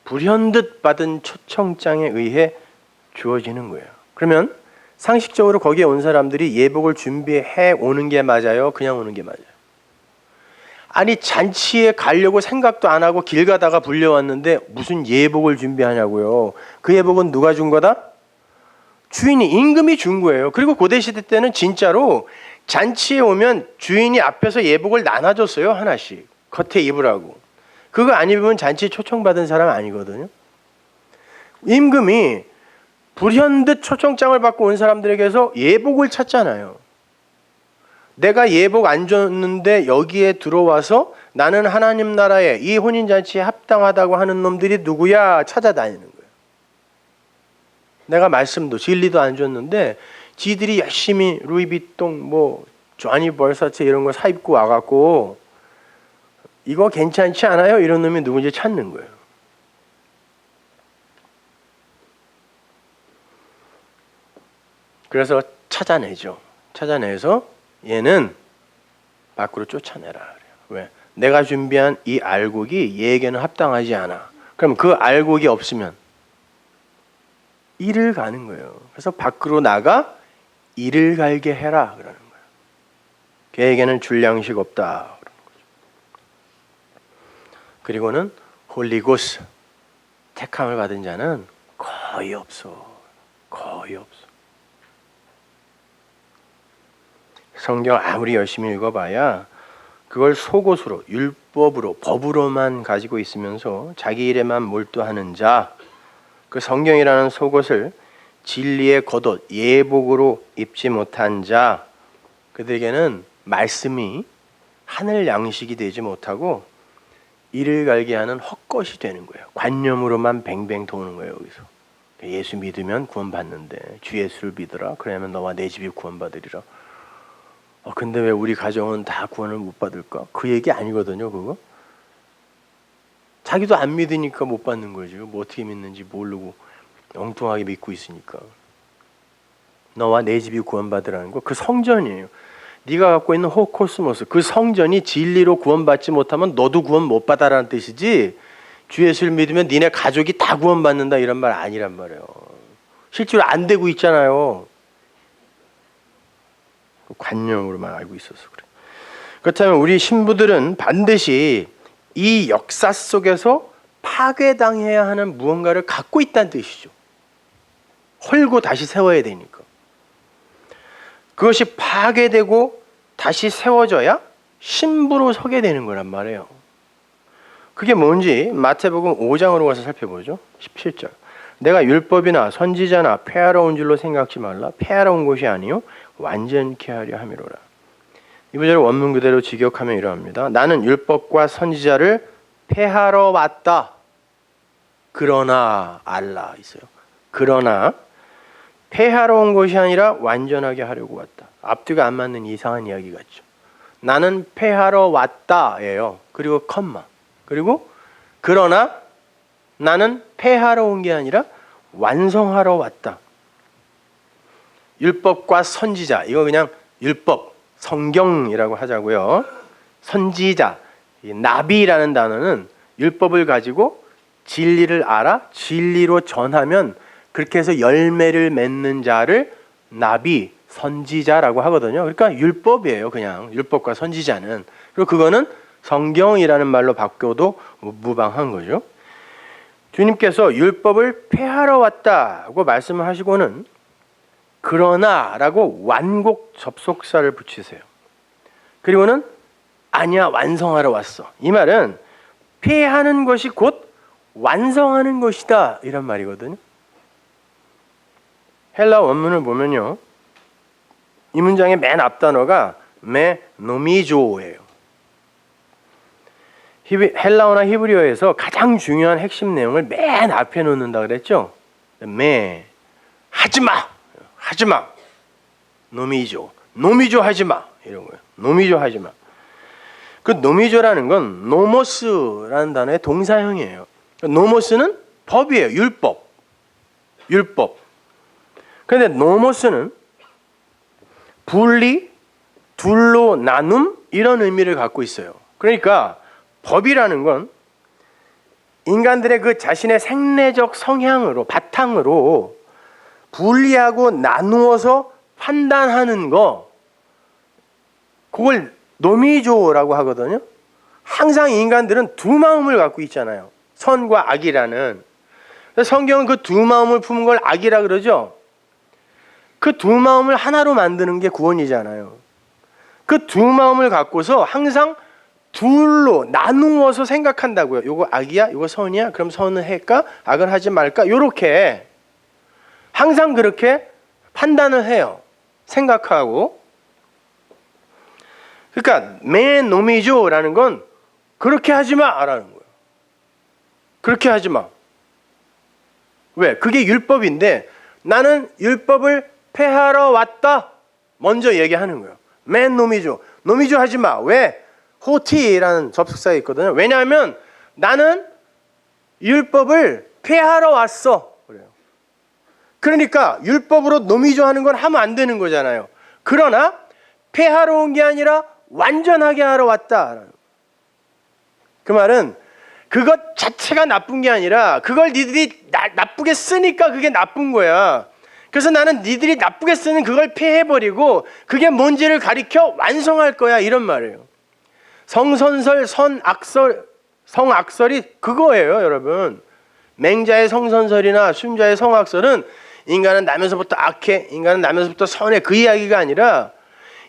불현듯 받은 초청장에 의해 주어지는 거예요. 그러면 상식적으로 거기에 온 사람들이 예복을 준비해 오는 게 맞아요? 그냥 오는 게 맞아요? 아니, 잔치에 가려고 생각도 안 하고 길 가다가 불려왔는데 무슨 예복을 준비하냐고요. 그 예복은 누가 준 거다? 주인이, 임금이 준 거예요. 그리고 고대시대 때는 진짜로 잔치에 오면 주인이 앞에서 예복을 나눠줬어요. 하나씩 겉에 입으라고. 그거 안 입으면 잔치에 초청받은 사람 아니거든요. 임금이 불현듯 초청장을 받고 온 사람들에게서 예복을 찾잖아요. 내가 예복 안 줬는데 여기에 들어와서 나는 하나님 나라에 이 혼인잔치에 합당하다고 하는 놈들이 누구야 찾아다니는 거예요. 내가 말씀도 진리도 안 줬는데 지들이 열심히 루이비통 뭐 쟈니 벌사체 이런 거 사입고 와갖고 이거 괜찮지 않아요? 이런 놈이 누군지 찾는 거예요. 그래서 찾아내죠. 찾아내서 얘는 밖으로 쫓아내라 그래요. 왜? 내가 준비한 이 알곡이 얘에게는 합당하지 않아. 그럼 그 알곡이 없으면 이를 가는 거예요. 그래서 밖으로 나가 이를 갈게 해라 그러는 거예요. 걔에게는 줄 양식 없다 그러는 거죠. 그리고는 홀리고스, 택함을 받은 자는 거의 없어. 거의 없어. 성경 아무리 열심히 읽어봐야 그걸 속옷으로, 율법으로, 법으로만 가지고 있으면서 자기 일에만 몰두하는 자, 그 성경이라는 속옷을 진리의 겉옷, 예복으로 입지 못한 자, 그들에게는 말씀이 하늘 양식이 되지 못하고 이를 갈게 하는 헛것이 되는 거예요. 관념으로만 뱅뱅 도는 거예요. 여기서 예수 믿으면 구원받는데 주 예수를 믿으라, 그러면 너와 내 집이 구원받으리라. 근데 왜 우리 가정은 다 구원을 못 받을까? 그 얘기 아니거든요. 그거 자기도 안 믿으니까 못 받는 거죠. 뭐 어떻게 믿는지 모르고 엉뚱하게 믿고 있으니까. 너와 내 집이 구원받으라는 거, 그 성전이에요. 네가 갖고 있는 호코스모스, 그 성전이 진리로 구원받지 못하면 너도 구원 못 받아라는 뜻이지, 주 예수를 믿으면 니네 가족이 다 구원받는다 이런 말 아니란 말이에요. 실제로 안 되고 있잖아요. 관념으로만 알고 있어서 그래. 그렇다면 우리 신부들은 반드시 이 역사 속에서 파괴당해야 하는 무언가를 갖고 있다는 뜻이죠. 헐고 다시 세워야 되니까. 그것이 파괴되고 다시 세워져야 신부로 서게 되는 거란 말이에요. 그게 뭔지 마태복음 5장으로 가서 살펴보죠. 17절. 내가 율법이나 선지자나 폐하러 온 줄로 생각지 말라. 폐하러 온 것이 아니요 완전케 하려 함이로라. 이 구절을 원문 그대로 직역하면 이러합니다. 나는 율법과 선지자를 폐하러 왔다. 그러나 알라 있어요. 그러나 폐하러 온 것이 아니라 완전하게 하려고 왔다. 앞뒤가 안 맞는 이상한 이야기 같죠. 나는 폐하러 왔다예요. 그리고 컴마. 그리고 그러나 나는 폐하러 온 게 아니라 완성하러 왔다. 율법과 선지자, 이거 그냥 율법, 성경이라고 하자고요. 선지자, 나비라는 단어는 율법을 가지고 진리를 알아 진리로 전하면 그렇게 해서 열매를 맺는 자를 나비, 선지자라고 하거든요. 그러니까 율법이에요. 그냥 율법과 선지자는. 그리고 그거는 성경이라는 말로 바뀌어도 무방한 거죠. 주님께서 율법을 폐하러 왔다고 말씀을 하시고는 그러나라고 완곡 접속사를 붙이세요. 그리고는 아니야 완성하러 왔어. 이 말은 폐하는 것이 곧 완성하는 것이다 이런 말이거든요. 헬라 원문을 보면요. 이 문장의 맨 앞 단어가 메 노미조예요. 헬라어나 히브리어에서 가장 중요한 핵심 내용을 맨 앞에 놓는다 그랬죠. 메 하지마, 하지마. 노미조, 노미조 하지마 이런 거예요. 노미조 하지마. 그 노미조라는 건 노모스라는 단어의 동사형이에요. 노모스는 법이에요. 율법. 율법. 그런데 노모스는 분리, 둘로 나눔 이런 의미를 갖고 있어요. 그러니까 법이라는 건 인간들의 그 자신의 생내적 성향으로 바탕으로 분리하고 나누어서 판단하는 거, 그걸 노미조라고 하거든요. 항상 인간들은 두 마음을 갖고 있잖아요. 선과 악이라는. 성경은 그 두 마음을 품은 걸 악이라 그러죠. 그 두 마음을 하나로 만드는 게 구원이잖아요. 그 두 마음을 갖고서 항상 둘로 나누어서 생각한다고요. 요거 악이야? 요거 선이야? 그럼 선을 할까? 악을 하지 말까? 요렇게 항상 그렇게 판단을 해요. 생각하고. 그러니까 맨 놈이죠라는 건 그렇게 하지 마라는 거예요. 그렇게 하지 마. 왜? 그게 율법인데 나는 율법을 폐하러 왔다. 먼저 얘기하는 거예요. 맨 놈이죠. 놈이죠 하지 마. 왜? 호티라는 접속사가 있거든요. 왜냐하면 나는 율법을 폐하러 왔어. 그래요. 그러니까 율법으로 놈이죠 하는 건 하면 안 되는 거잖아요. 그러나 폐하러 온 게 아니라 완전하게 하러 왔다. 그 말은 그것 자체가 나쁜 게 아니라 그걸 니들이 나쁘게 쓰니까 그게 나쁜 거야. 그래서 나는 니들이 나쁘게 쓰는 그걸 폐해버리고 그게 뭔지를 가리켜 완성할 거야 이런 말이에요. 성선설, 성악설이 그거예요 여러분. 맹자의 성선설이나 순자의 성악설은 인간은 나면서부터 악해, 인간은 나면서부터 선해 그 이야기가 아니라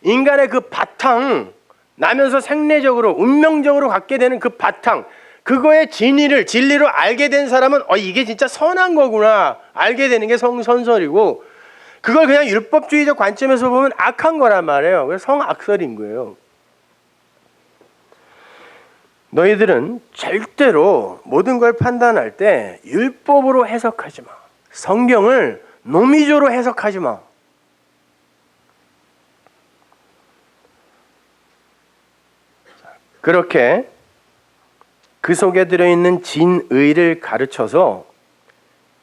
인간의 그 바탕, 나면서 생리적으로 운명적으로 갖게 되는 그 바탕, 그거의 진리로 알게 된 사람은 이게 진짜 선한 거구나 알게 되는 게 성선설이고, 그걸 그냥 율법주의적 관점에서 보면 악한 거란 말이에요. 그래서 성악설인 거예요. 너희들은 절대로 모든 걸 판단할 때 율법으로 해석하지 마. 성경을 노미조로 해석하지 마. 그렇게 그 속에 들어있는 진의를 가르쳐서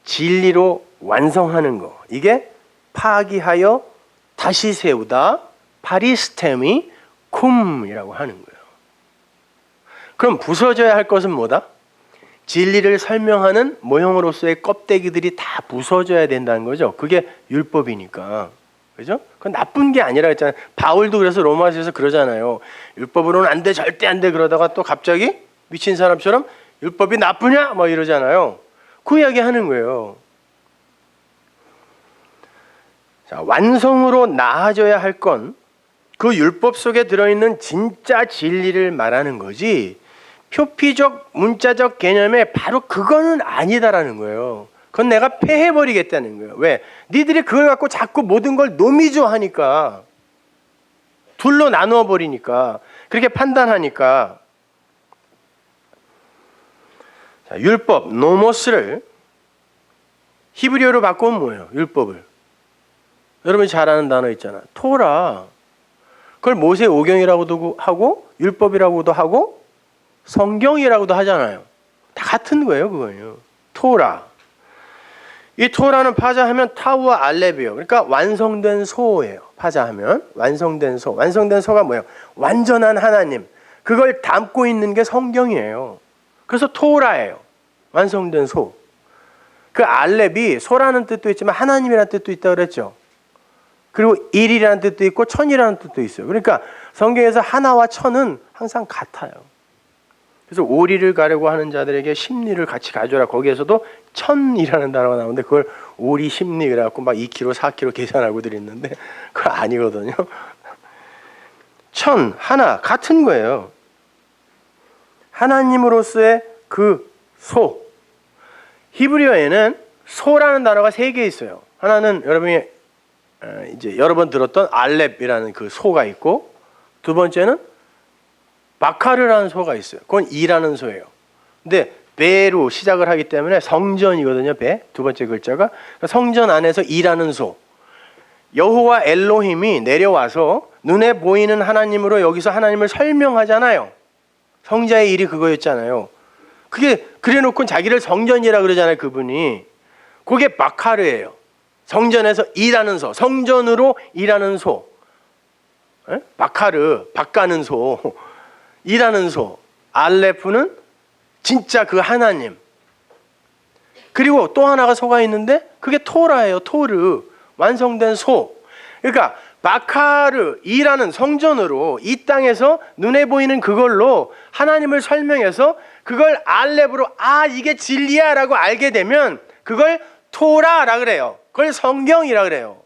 진리로 완성하는 거, 이게 파기하여 다시 세우다, 파리스테미 쿰이라고 하는 거예요. 그럼 부서져야 할 것은 뭐다? 진리를 설명하는 모형으로서의 껍데기들이 다 부서져야 된다는 거죠. 그게 율법이니까. 그죠? 그건 나쁜 게 아니라 했잖아요. 바울도 그래서 로마서에서 그러잖아요. 율법으로는 안 돼, 절대 안 돼. 그러다가 또 갑자기 미친 사람처럼 율법이 나쁘냐? 뭐 이러잖아요. 그 이야기 하는 거예요. 자, 완성으로 나아져야 할 건 그 율법 속에 들어있는 진짜 진리를 말하는 거지, 효피적 문자적 개념에 바로 그거는 아니다라는 거예요. 그건 내가 폐해버리겠다는 거예요. 왜? 니들이 그걸 갖고 자꾸 모든 걸 노미조 하니까, 둘로 나누어 버리니까, 그렇게 판단하니까. 자, 율법 노모스를 히브리어로 바꾸면 뭐예요? 율법을. 여러분이 잘 아는 단어 있잖아. 토라. 그걸 모세 오경이라고도 하고 율법이라고도 하고 성경이라고도 하잖아요. 다 같은 거예요, 그거요. 토라. 이 토라는 파자하면 타우와 알렙이에요. 그러니까 완성된 소예요. 파자하면 완성된 소. 완성된 소가 뭐예요? 완전한 하나님. 그걸 담고 있는 게 성경이에요. 그래서 토라예요. 완성된 소. 그 알렙이 소라는 뜻도 있지만 하나님이라는 뜻도 있다고 그랬죠. 그리고 일이라는 뜻도 있고 천이라는 뜻도 있어요. 그러니까 성경에서 하나와 천은 항상 같아요. 그래서 오리를 가려고 하는 자들에게 십리를 같이 가져라. 거기에서도 천이라는 단어가 나오는데 그걸 오리 십리 그래갖고 막 2kg, 4kg 계산하고들 있는데 그거 아니거든요. 천, 하나 같은 거예요. 하나님으로서의 그 소. 히브리어에는 소라는 단어가 3개 있어요. 하나는 여러분이 이제 여러 번 들었던 알렙이라는 그 소가 있고, 두 번째는 바카르라는 소가 있어요. 그건 이라는 소예요. 근데 배로 시작을 하기 때문에 성전이거든요. 배 두 번째 글자가 성전 안에서 이라는 소. 여호와 엘로힘이 내려와서 눈에 보이는 하나님으로 여기서 하나님을 설명하잖아요. 성자의 일이 그거였잖아요. 그게 그래놓고 자기를 성전이라 그러잖아요. 그분이. 그게 바카르예요. 성전에서 일하는 소, 성전으로 일하는 소. 에? 바카르, 바가는 소, 일하는 소. 알레프는 진짜 그 하나님. 그리고 또 하나가 소가 있는데 그게 토라예요. 토르, 완성된 소. 그러니까 바카르, 일하는 성전으로 이 땅에서 눈에 보이는 그걸로 하나님을 설명해서 그걸 알렙으로 이게 진리야 라고 알게 되면 그걸 토라라 그래요. 그걸 성경이라 그래요.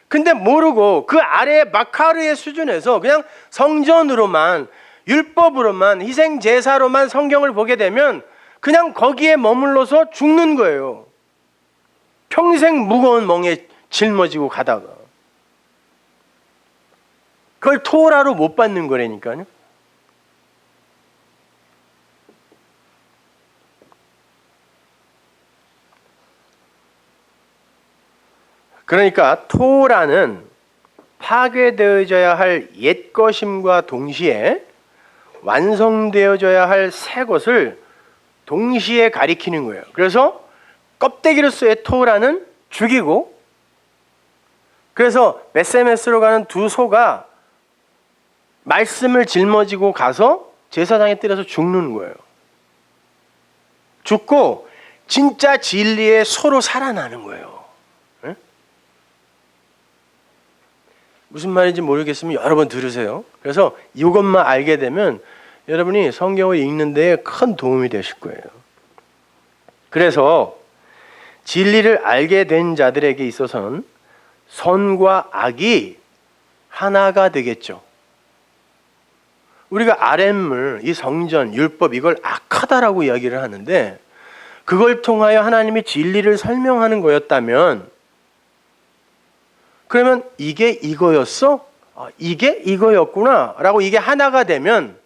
근데 모르고 그 아래에 바카르의 수준에서 그냥 성전으로만, 율법으로만, 희생 제사로만 성경을 보게 되면 그냥 거기에 머물러서 죽는 거예요. 평생 무거운 멍에 짊어지고 가다가 그걸 토라로 못 받는 거라니까요. 그러니까 토라는 파괴되어져야 할 옛것임과 동시에 완성되어져야 할 새 것을 동시에 가리키는 거예요. 그래서 껍데기로서의 토라는 죽이고, 그래서 베세메스로 가는 두 소가 말씀을 짊어지고 가서 제사장에 때려서 죽는 거예요. 죽고 진짜 진리의 소로 살아나는 거예요. 네? 무슨 말인지 모르겠으면 여러 번 들으세요. 그래서 이것만 알게 되면 여러분이 성경을 읽는 데 큰 도움이 되실 거예요. 그래서 진리를 알게 된 자들에게 있어서는 선과 악이 하나가 되겠죠. 우리가 아랫물, 이 성전, 율법 이걸 악하다라고 이야기를 하는데 그걸 통하여 하나님이 진리를 설명하는 거였다면 그러면 이게 이거였어? 이게 이거였구나 라고 이게 하나가 되면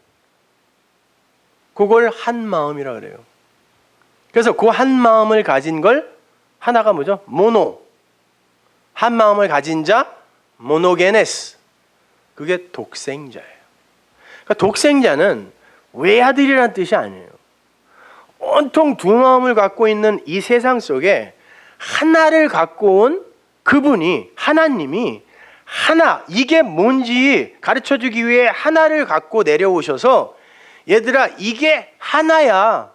그걸 한 마음이라 그래요. 그래서 그 한 마음을 가진 걸 하나가 뭐죠? 모노. 한 마음을 가진 자, 모노게네스. 그게 독생자예요. 그러니까 독생자는 외아들이라는 뜻이 아니에요. 온통 두 마음을 갖고 있는 이 세상 속에 하나를 갖고 온 그분이, 하나님이 하나, 이게 뭔지 가르쳐주기 위해 하나를 갖고 내려오셔서 얘들아 이게 하나야.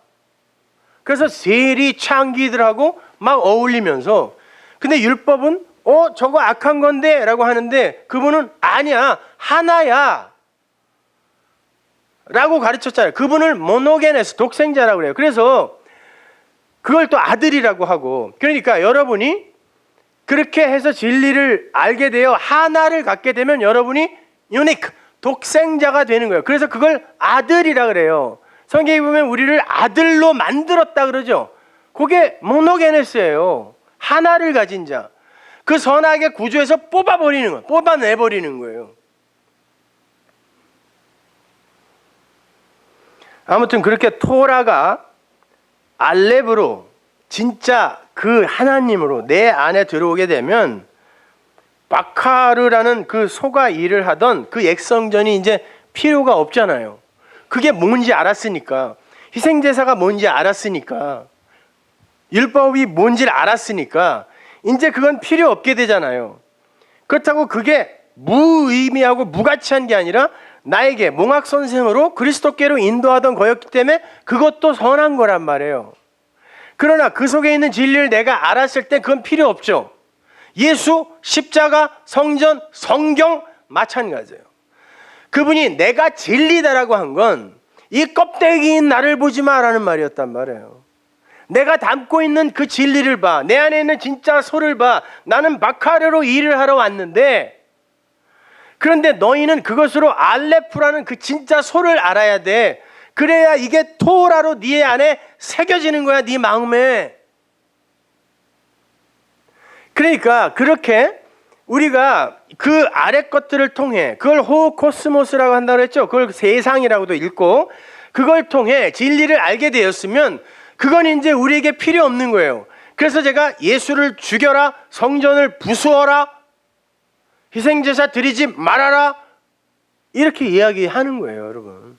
그래서 세리 창기들하고 막 어울리면서, 근데 율법은 저거 악한 건데 라고 하는데 그분은 아니야, 하나야 라고 가르쳤잖아요. 그분을 모노게네스, 독생자라고 그래요. 그래서 그걸 또 아들이라고 하고, 그러니까 여러분이 그렇게 해서 진리를 알게 되어 하나를 갖게 되면 여러분이 유니크, 독생자가 되는 거예요. 그래서 그걸 아들이라 그래요. 성경에 보면 우리를 아들로 만들었다 그러죠. 그게 모노게네스예요. 하나를 가진 자. 그 선악의 구조에서 뽑아버리는 거예요. 뽑아내버리는 거예요. 아무튼 그렇게 토라가 알렙으로 진짜 그 하나님으로 내 안에 들어오게 되면 바카르라는 그 소가 일을 하던 그 액성전이 이제 필요가 없잖아요. 그게 뭔지 알았으니까, 희생제사가 뭔지 알았으니까, 율법이 뭔지를 알았으니까 이제 그건 필요 없게 되잖아요. 그렇다고 그게 무의미하고 무가치한 게 아니라 나에게 몽학선생으로 그리스도께로 인도하던 거였기 때문에 그것도 선한 거란 말이에요. 그러나 그 속에 있는 진리를 내가 알았을 때 그건 필요 없죠. 예수, 십자가, 성전, 성경 마찬가지예요. 그분이 내가 진리다라고 한 건 이 껍데기인 나를 보지 마라는 말이었단 말이에요. 내가 담고 있는 그 진리를 봐. 내 안에 있는 진짜 소를 봐. 나는 바카르로 일을 하러 왔는데, 그런데 너희는 그것으로 알레프라는 그 진짜 소를 알아야 돼. 그래야 이게 토라로 네 안에 새겨지는 거야, 네 마음에. 그러니까 그렇게 우리가 그 아래 것들을 통해, 그걸 호코스모스라고 한다고 했죠. 그걸 세상이라고도 읽고, 그걸 통해 진리를 알게 되었으면 그건 이제 우리에게 필요 없는 거예요. 그래서 제가 예수를 죽여라, 성전을 부수어라, 희생제사 드리지 말아라, 이렇게 이야기하는 거예요, 여러분.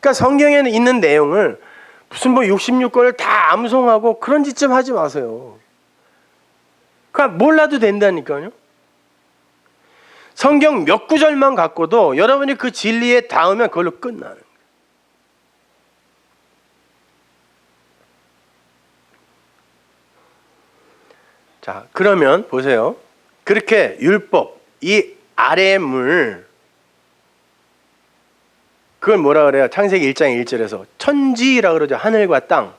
그러니까 성경에 있는 내용을 무슨 뭐 66권을 다 암송하고 그런 짓 좀 하지 마세요. 그러니까 몰라도 된다니까요. 성경 몇 구절만 갖고도 여러분이 그 진리에 닿으면 그걸로 끝나는 거예요. 자, 그러면 보세요. 그렇게 율법, 이 아래의 물, 그걸 뭐라 그래요? 창세기 1장 1절에서 천지라 그러죠. 하늘과 땅.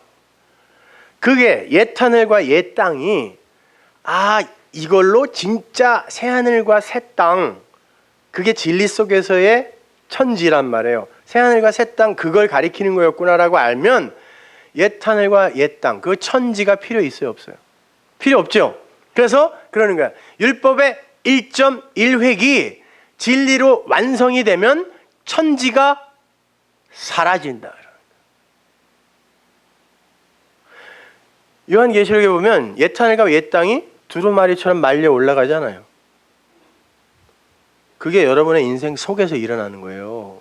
그게 옛 하늘과 옛 땅이 이걸로 진짜 새 하늘과 새 땅, 그게 진리 속에서의 천지란 말이에요. 새 하늘과 새 땅, 그걸 가리키는 거였구나라고 알면 옛 하늘과 옛 땅, 그 천지가 필요 있어요, 없어요? 필요 없죠. 그래서 그러는 거야. 율법의 1.1획이 진리로 완성이 되면 천지가 사라진다. 요한계시록에 보면 옛 하늘과 옛 땅이 두루마리처럼 말려 올라가잖아요. 그게 여러분의 인생 속에서 일어나는 거예요.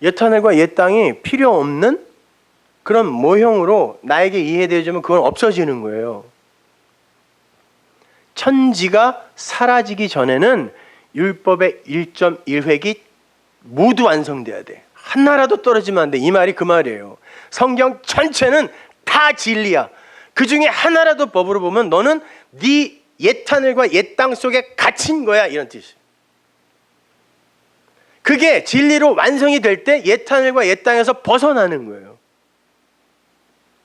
옛 하늘과 옛 땅이 필요 없는 그런 모형으로 나에게 이해되어지면 그건 없어지는 거예요. 천지가 사라지기 전에는 율법의 1.1획이 모두 완성돼야 돼. 하나라도 떨어지면 안 돼. 이 말이 그 말이에요. 성경 전체는 다 진리야. 그 중에 하나라도 법으로 보면 너는 네 옛 하늘과 옛 땅 속에 갇힌 거야, 이런 뜻이에요. 그게 진리로 완성이 될 때 옛 하늘과 옛 땅에서 벗어나는 거예요.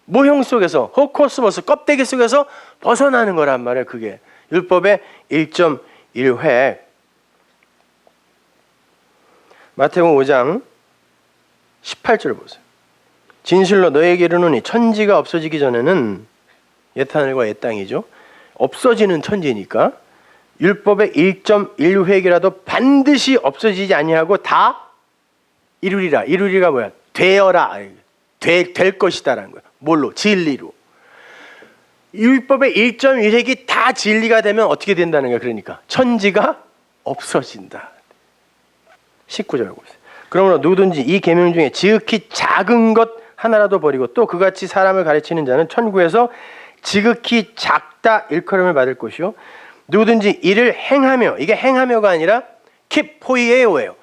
모형 속에서, 호코스모스 껍데기 속에서 벗어나는 거란 말이에요. 그게 율법의 1.1획. 마태복음 5장 18절 보세요. 진실로 너희에게 이르노니 천지가 없어지기 전에는, 옛 하늘과 옛 땅이죠, 없어지는 천지니까 율법의 1.1획이라도 반드시 없어지지 아니하고 다 이루리라. 이루리가 뭐야? 되어라. 될 것이다라는 거야. 뭘로? 진리로. 율법의 1.1획이 다 진리가 되면 어떻게 된다는 거야? 그러니까 천지가 없어진다. 19절 보세요. 그러므로 누구든지 이 계명 중에 지극히 작은 것 하나라도 버리고 또 그같이 사람을 가르치는 자는 천국에서 지극히 작다 일컬음을 받을 것이요, 누구든지 이를 행하며, 이게 행하며가 아니라 킵포이에오예요.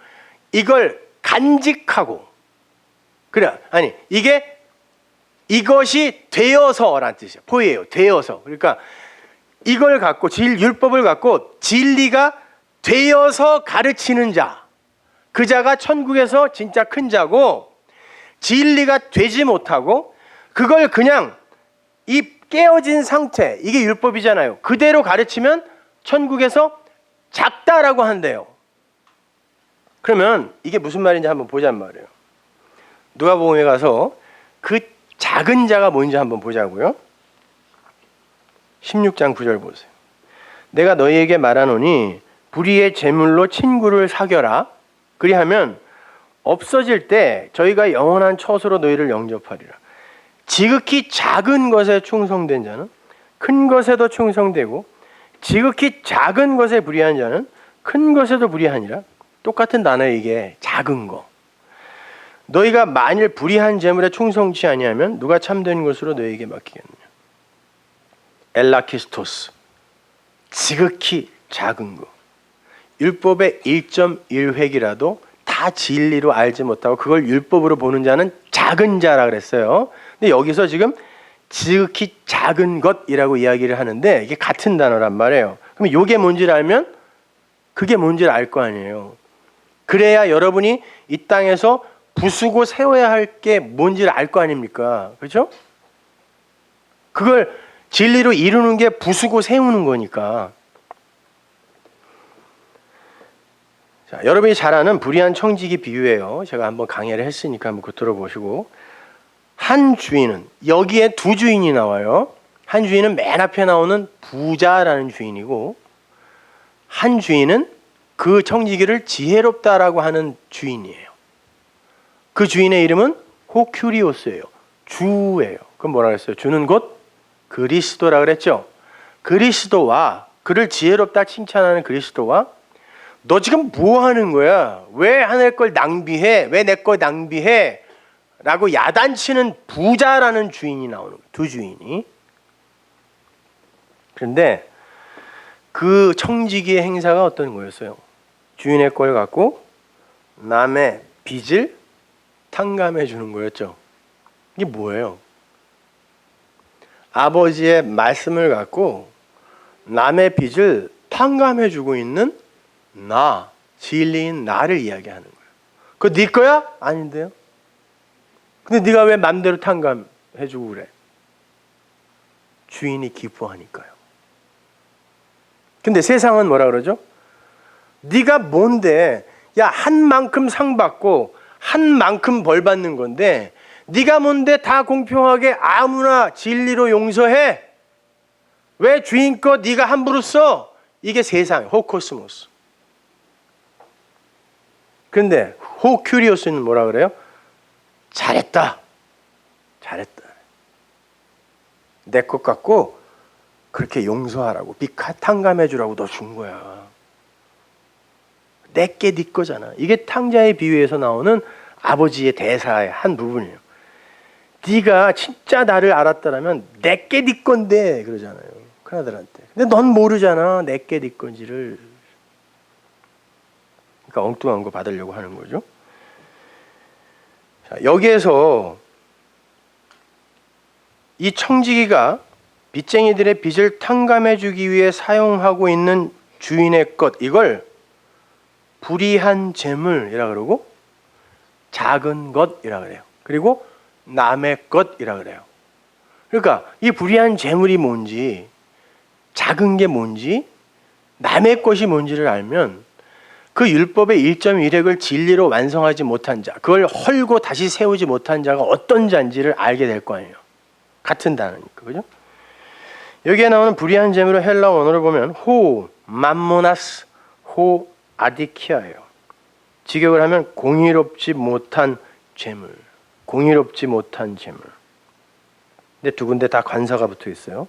이걸 간직하고, 그래, 아니 이게 이것이 되어서라는 뜻이에요. 포이에요. 되어서. 그러니까 이걸 갖고, 율법을 갖고 진리가 되어서 가르치는 자, 그 자가 천국에서 진짜 큰 자고, 진리가 되지 못하고 그걸 그냥 이 깨어진 상태, 이게 율법이잖아요. 그대로 가르치면 천국에서 작다라고 한대요. 그러면 이게 무슨 말인지 한번 보자는 말이에요. 누가복음에 가서 그 작은 자가 뭔지 한번 보자고요. 16장 9절 보세요. 내가 너희에게 말하노니 불의의 제물로 친구를 사겨라. 그리하면 없어질 때 저희가 영원한 처소로 너희를 영접하리라. 지극히 작은 것에 충성된 자는 큰 것에도 충성되고 지극히 작은 것에 불의한 자는 큰 것에도 불의하니라. 똑같은 단어예요. 이게 작은 거. 너희가 만일 불의한 제물에 충성치 아니하면 누가 참된 것으로 너희에게 맡기겠느냐. 엘라키스토스, 지극히 작은 거. 율법의 1.1획이라도 다 진리로 알지 못하고 그걸 율법으로 보는 자는 작은 자라 그랬어요. 근데 여기서 지금 지극히 작은 것이라고 이야기를 하는데 이게 같은 단어란 말이에요. 그럼 이게 뭔지를 알면 그게 뭔지를 알 거 아니에요. 그래야 여러분이 이 땅에서 부수고 세워야 할 게 뭔지를 알 거 아닙니까? 그렇죠? 그걸 진리로 이루는 게 부수고 세우는 거니까. 자, 여러분이 잘 아는 불의한 청지기 비유예요. 제가 한번 강의를 했으니까 한번 그거 들어보시고. 한 주인은, 여기에 두 주인이 나와요. 한 주인은 맨 앞에 나오는 부자라는 주인이고, 한 주인은 그 청지기를 지혜롭다라고 하는 주인이에요. 그 주인의 이름은 호큐리오스예요. 주예요. 그럼 뭐라 그랬어요? 주는 곧 그리스도라 그랬죠. 그리스도와, 그를 지혜롭다 칭찬하는 그리스도와 너 지금 뭐 하는 거야? 왜 하늘 걸 낭비해? 왜 내 걸 낭비해? 라고 야단치는 부자라는 주인이 나오는 거예요. 두 주인이. 그런데 그 청지기의 행사가 어떤 거였어요? 주인의 걸 갖고 남의 빚을 탕감해 주는 거였죠. 이게 뭐예요? 아버지의 말씀을 갖고 남의 빚을 탕감해 주고 있는 나, 진리인 나를 이야기하는 거예요. 그거 네 거야? 아닌데요. 근데 네가 왜 맘대로 탕감해 주고 그래? 주인이 기뻐하니까요. 근데 세상은 뭐라 그러죠? 네가 뭔데? 야, 한 만큼 상 받고 한 만큼 벌 받는 건데 네가 뭔데 다 공평하게 아무나 진리로 용서해? 왜 주인 거 네가 함부로 써? 이게 세상, 호코스모스. 그런데 호큐리오스는 뭐라 그래요? 잘했다. 잘했다. 내 것 갖고 그렇게 용서하라고, 빚 탕감해 주라고 너 준 거야. 내게 네 거잖아. 이게 탕자의 비유에서 나오는 아버지의 대사의 한 부분이에요. 네가 진짜 나를 알았다라면 내게 네 건데 그러잖아요. 큰아들한테. 근데 넌 모르잖아. 내게 네 건지를. 그러니까 엉뚱한 거 받으려고 하는 거죠. 자, 여기에서 이 청지기가 빚쟁이들의 빚을 탕감해 주기 위해 사용하고 있는 주인의 것, 이걸 불의한 재물이라 그러고 작은 것이라 그래요. 그리고 남의 것이라 그래요. 그러니까 이 불의한 재물이 뭔지, 작은 게 뭔지, 남의 것이 뭔지를 알면 그 율법의 1.1획을 진리로 완성하지 못한 자, 그걸 헐고 다시 세우지 못한 자가 어떤 자인지를 알게 될 거 아니에요. 같은 단어니까. 그죠? 여기에 나오는 불의한 재물의 헬라 원어를 보면 호 맘모나스, 호 아디키아예요. 직역을 하면 공의롭지 못한 재물, 공의롭지 못한 재물. 근데 두 군데 다 관사가 붙어 있어요.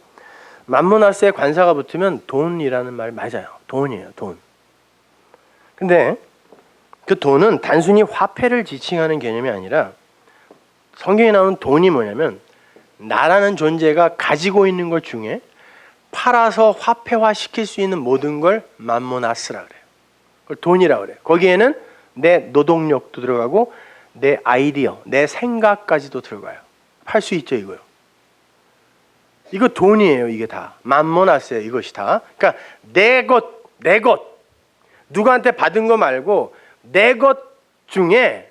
맘모나스에 관사가 붙으면 돈이라는 말 맞아요. 돈이에요, 돈. 근데 그 돈은 단순히 화폐를 지칭하는 개념이 아니라 성경에 나오는 돈이 뭐냐면 나라는 존재가 가지고 있는 것 중에 팔아서 화폐화 시킬 수 있는 모든 걸 맘모나스라 그래요. 그걸 돈이라 그래요. 거기에는 내 노동력도 들어가고 내 아이디어, 내 생각까지도 들어가요. 팔 수 있죠, 이거요. 이거 돈이에요, 이게 다. 맘모나스예요, 이것이 다. 그러니까 내 것. 누구한테 받은 거 말고 내 것 중에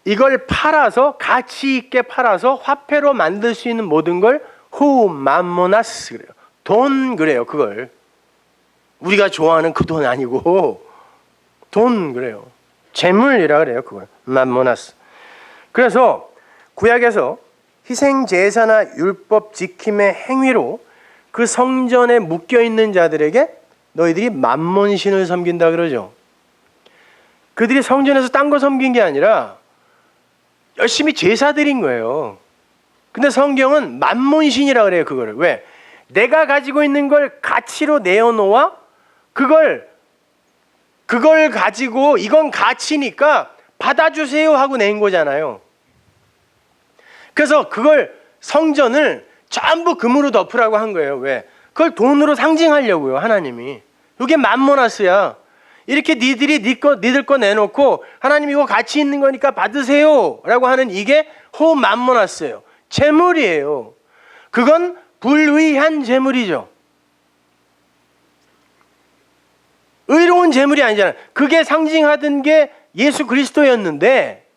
이걸 팔아서, 가치 있게 팔아서 화폐로 만들 수 있는 모든 걸 후 맘모나스 그래요. 돈 그래요, 그걸. 우리가 좋아하는 그 돈 아니고 돈 그래요. 재물이라 그래요. 그걸 맘모나스. 그래서 구약에서 희생 제사나 율법 지킴의 행위로 그 성전에 묶여 있는 자들에게 너희들이 맘몬신을 섬긴다 그러죠. 그들이 성전에서 딴 거 섬긴 게 아니라 열심히 제사 드린 거예요. 근데 성경은 맘몬신이라 그래요. 그거를. 왜? 내가 가지고 있는 걸 가치로 내어놓아 그걸 가지고 이건 가치니까 받아주세요 하고 낸 거잖아요. 그래서 그걸 성전을 전부 금으로 덮으라고 한 거예요. 왜? 그걸 돈으로 상징하려고요. 하나님이. 이게 맘모나스야. 이렇게 니들 거 내놓고 하나님 이거 가치 있는 거니까 받으세요 라고 하는 이게 맘모나스예요. 재물이에요. 그건 불의한 재물이죠. 의로운 재물이 아니잖아요. 그게 상징하던 게 예수 그리스도였는데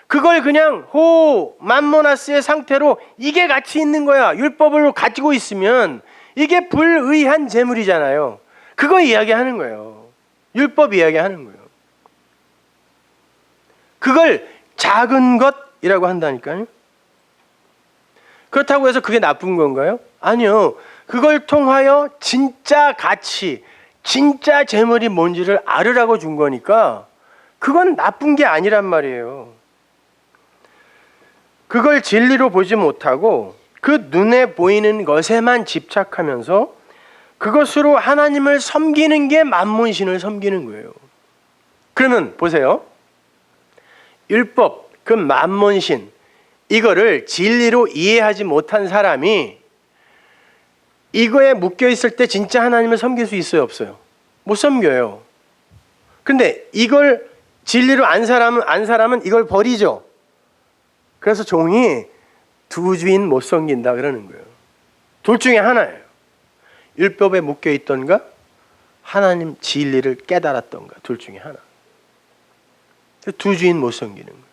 그걸 그냥 맘모나스의 상태로 이게 가치 있는 거야. 율법을 가지고 있으면 이게 불의한 재물이잖아요. 그거 이야기하는 거예요. 율법 이야기하는 거예요. 그걸 작은 것이라고 한다니까요. 그렇다고 해서 그게 나쁜 건가요? 아니요. 그걸 통하여 진짜 가치, 진짜 재물이 뭔지를 알으라고 준 거니까 그건 나쁜 게 아니란 말이에요. 그걸 진리로 보지 못하고 그 눈에 보이는 것에만 집착하면서 그것으로 하나님을 섬기는 게 맘몬신을 섬기는 거예요. 그러면 보세요. 율법, 그 맘몬신, 이거를 진리로 이해하지 못한 사람이 이거에 묶여 있을 때 진짜 하나님을 섬길 수 있어요, 없어요? 못 섬겨요. 근데 이걸 진리로 안 사람은 이걸 버리죠. 그래서 종이 두 주인 못 섬긴다 그러는 거예요. 둘 중에 하나예요. 율법에 묶여 있던가 하나님 진리를 깨달았던가 둘 중에 하나. 두 주인 못 섬기는 거예요.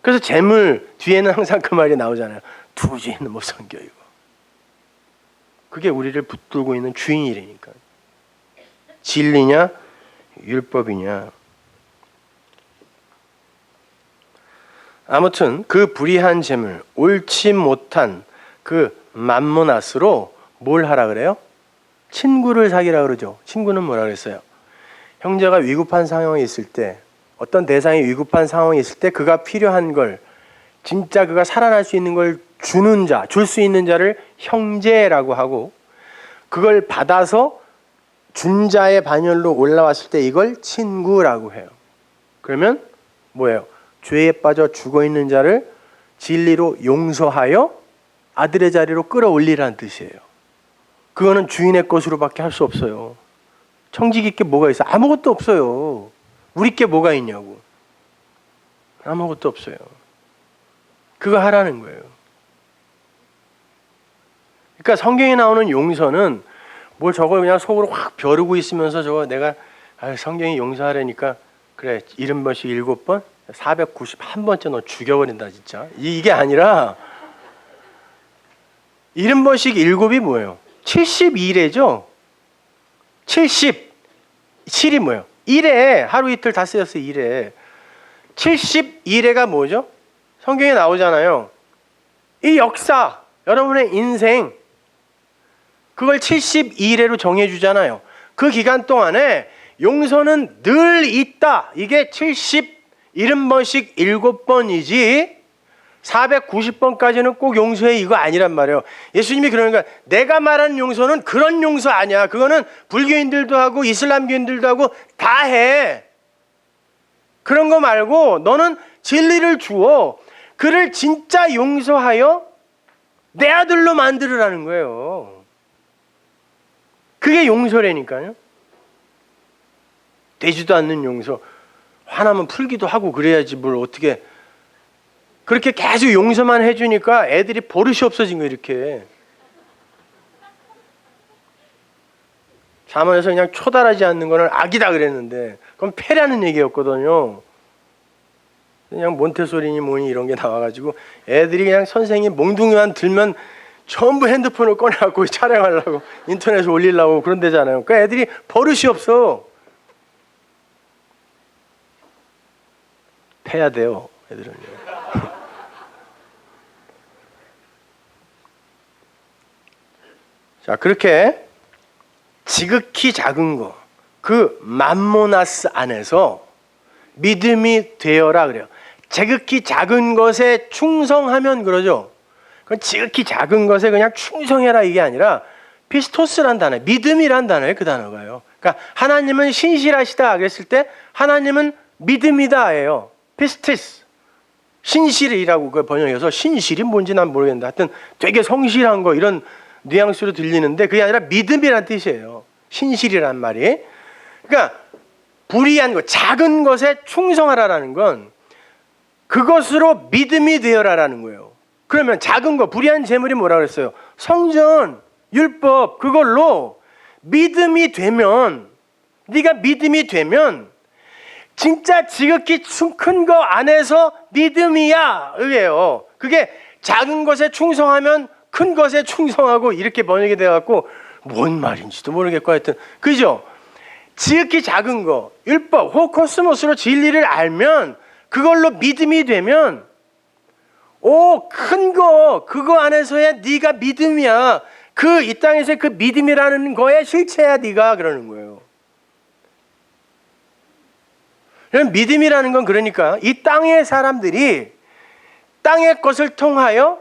그래서 재물 뒤에는 항상 그 말이 나오잖아요. 두 주인은 못 섬겨 이거. 그게 우리를 붙들고 있는 주인이라니까. 진리냐 율법이냐. 아무튼 그 불의한 재물, 옳지 못한 그 맘모나스로 뭘 하라 그래요? 친구를 사귀라 그러죠. 친구는 뭐라 그랬어요? 형제가 위급한 상황에 있을 때, 어떤 대상이 위급한 상황에 있을 때 그가 필요한 걸, 진짜 그가 살아날 수 있는 걸 주는 자, 줄 수 있는 자를 형제라고 하고, 그걸 받아서 준 자의 반열로 올라왔을 때 이걸 친구라고 해요. 그러면 뭐예요? 죄에 빠져 죽어 있는 자를 진리로 용서하여 아들의 자리로 끌어올리라는 뜻이에요. 그거는 주인의 것으로밖에 할 수 없어요. 청지기 게 뭐가 있어? 아무것도 없어요. 우리 게 뭐가 있냐고. 아무것도 없어요. 그거 하라는 거예요. 그러니까 성경에 나오는 용서는 뭘 저걸 그냥 속으로 확 벼르고 있으면서 저거 내가 성경이 용서하라니까 그래 70번씩 7번 491번째 너 죽여버린다 진짜. 이게 아니라 70번씩 7이 뭐예요? 72회죠? 77이 뭐예요? 1회 하루 이틀 다 쓰였어요. 1회 71회가 뭐죠? 성경에 나오잖아요. 이 역사 여러분의 인생 그걸 72회로 정해주잖아요. 그 기간 동안에 용서는 늘 있다. 이게 70번씩 7번이지 490번까지는 꼭 용서해 이거 아니란 말이에요. 예수님이 그러니까 내가 말하는 용서는 그런 용서 아니야. 그거는 불교인들도 하고 이슬람교인들도 하고 다 해. 그런 거 말고 너는 진리를 주어 그를 진짜 용서하여 내 아들로 만들으라는 거예요. 그게 용서라니까요. 되지도 않는 용서. 화나면 풀기도 하고 그래야지 뭘 어떻게. 그렇게 계속 용서만 해주니까 애들이 버릇이 없어진 거예요. 이렇게. 잠언에서 그냥 초달하지 않는 거는 악이다 그랬는데 그건 폐라는 얘기였거든요. 그냥 몬테소리니 뭐니 이런 게 나와가지고 애들이 그냥 선생님 몽둥이만 들면 전부 핸드폰을 꺼내갖고 촬영하려고 인터넷에 올리려고 그런 데잖아요. 그러니까 애들이 버릇이 없어. 패야 돼요, 애들은요. 자, 그렇게 지극히 작은 거, 그 맘모나스 안에서 믿음이 되어라 그래요. 지극히 작은 것에 충성하면 그러죠. 그건 지극히 작은 것에 그냥 충성해라 이게 아니라 피스토스란 단어, 믿음이란 단어예요. 그 단어가요. 그러니까 하나님은 신실하시다 그랬을 때 하나님은 믿음이다예요. 피스티스, 신실이라고 그 번역해서 신실이 뭔지 난 모르겠는데 하여튼 되게 성실한 거 이런 뉘앙스로 들리는데 그게 아니라 믿음이란 뜻이에요. 신실이란 말이. 그러니까 불의한 것, 작은 것에 충성하라라는 건 그것으로 믿음이 되어라라는 거예요. 그러면 작은 거, 불의한 재물이 뭐라 그랬어요? 성전, 율법, 그걸로 믿음이 되면, 네가 믿음이 되면 진짜 지극히 큰 거 안에서 믿음이야 이게요. 그게 작은 것에 충성하면 큰 것에 충성하고 이렇게 번역이 돼갖고 뭔 말인지도 모르겠고 하여튼 그죠? 지극히 작은 거, 율법, 호코스모스로 진리를 알면 그걸로 믿음이 되면 큰 거, 그거 안에서야 네가 믿음이야. 그 이 땅에서의 그 믿음이라는 거에 실체야 네가 그러는 거예요. 믿음이라는 건 그러니까 이 땅의 사람들이 땅의 것을 통하여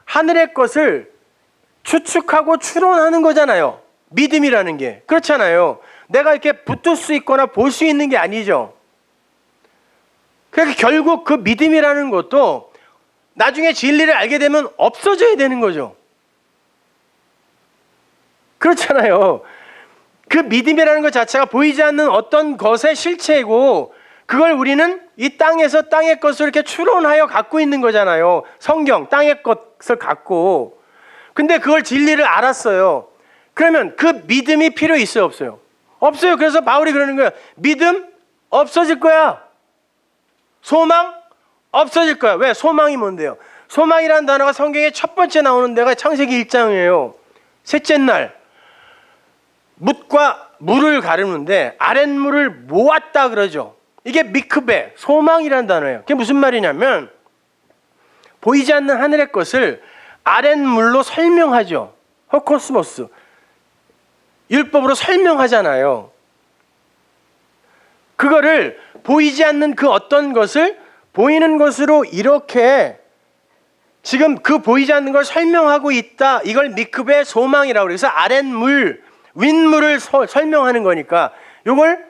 하늘의 것을 추측하고 추론하는 거잖아요. 믿음이라는 게. 그렇잖아요. 내가 이렇게 붙을 수 있거나 볼 수 있는 게 아니죠. 그러니까 결국 그 믿음이라는 것도 나중에 진리를 알게 되면 없어져야 되는 거죠. 그렇잖아요. 그 믿음이라는 것 자체가 보이지 않는 어떤 것의 실체이고 그걸 우리는 이 땅에서 땅의 것을 이렇게 추론하여 갖고 있는 거잖아요. 성경, 땅의 것을 갖고. 근데 그걸 진리를 알았어요. 그러면 그 믿음이 필요 있어요, 없어요? 없어요. 그래서 바울이 그러는 거예요. 믿음 없어질 거야. 소망 없어질 거야. 왜? 소망이 뭔데요? 소망이라는 단어가 성경에 첫 번째 나오는 데가 창세기 1장이에요. 셋째 날 뭇과 물을 가르는데 아랫물을 모았다 그러죠. 이게 미크베, 소망이라는 단어예요. 그게 무슨 말이냐면 보이지 않는 하늘의 것을 아랫물로 설명하죠. 호코스모스, 율법으로 설명하잖아요. 그거를 보이지 않는 그 어떤 것을 보이는 것으로 이렇게 지금 그 보이지 않는 걸 설명하고 있다. 이걸 미크베 소망이라고 그래서 아랫물, 윗물을 설명하는 거니까 이걸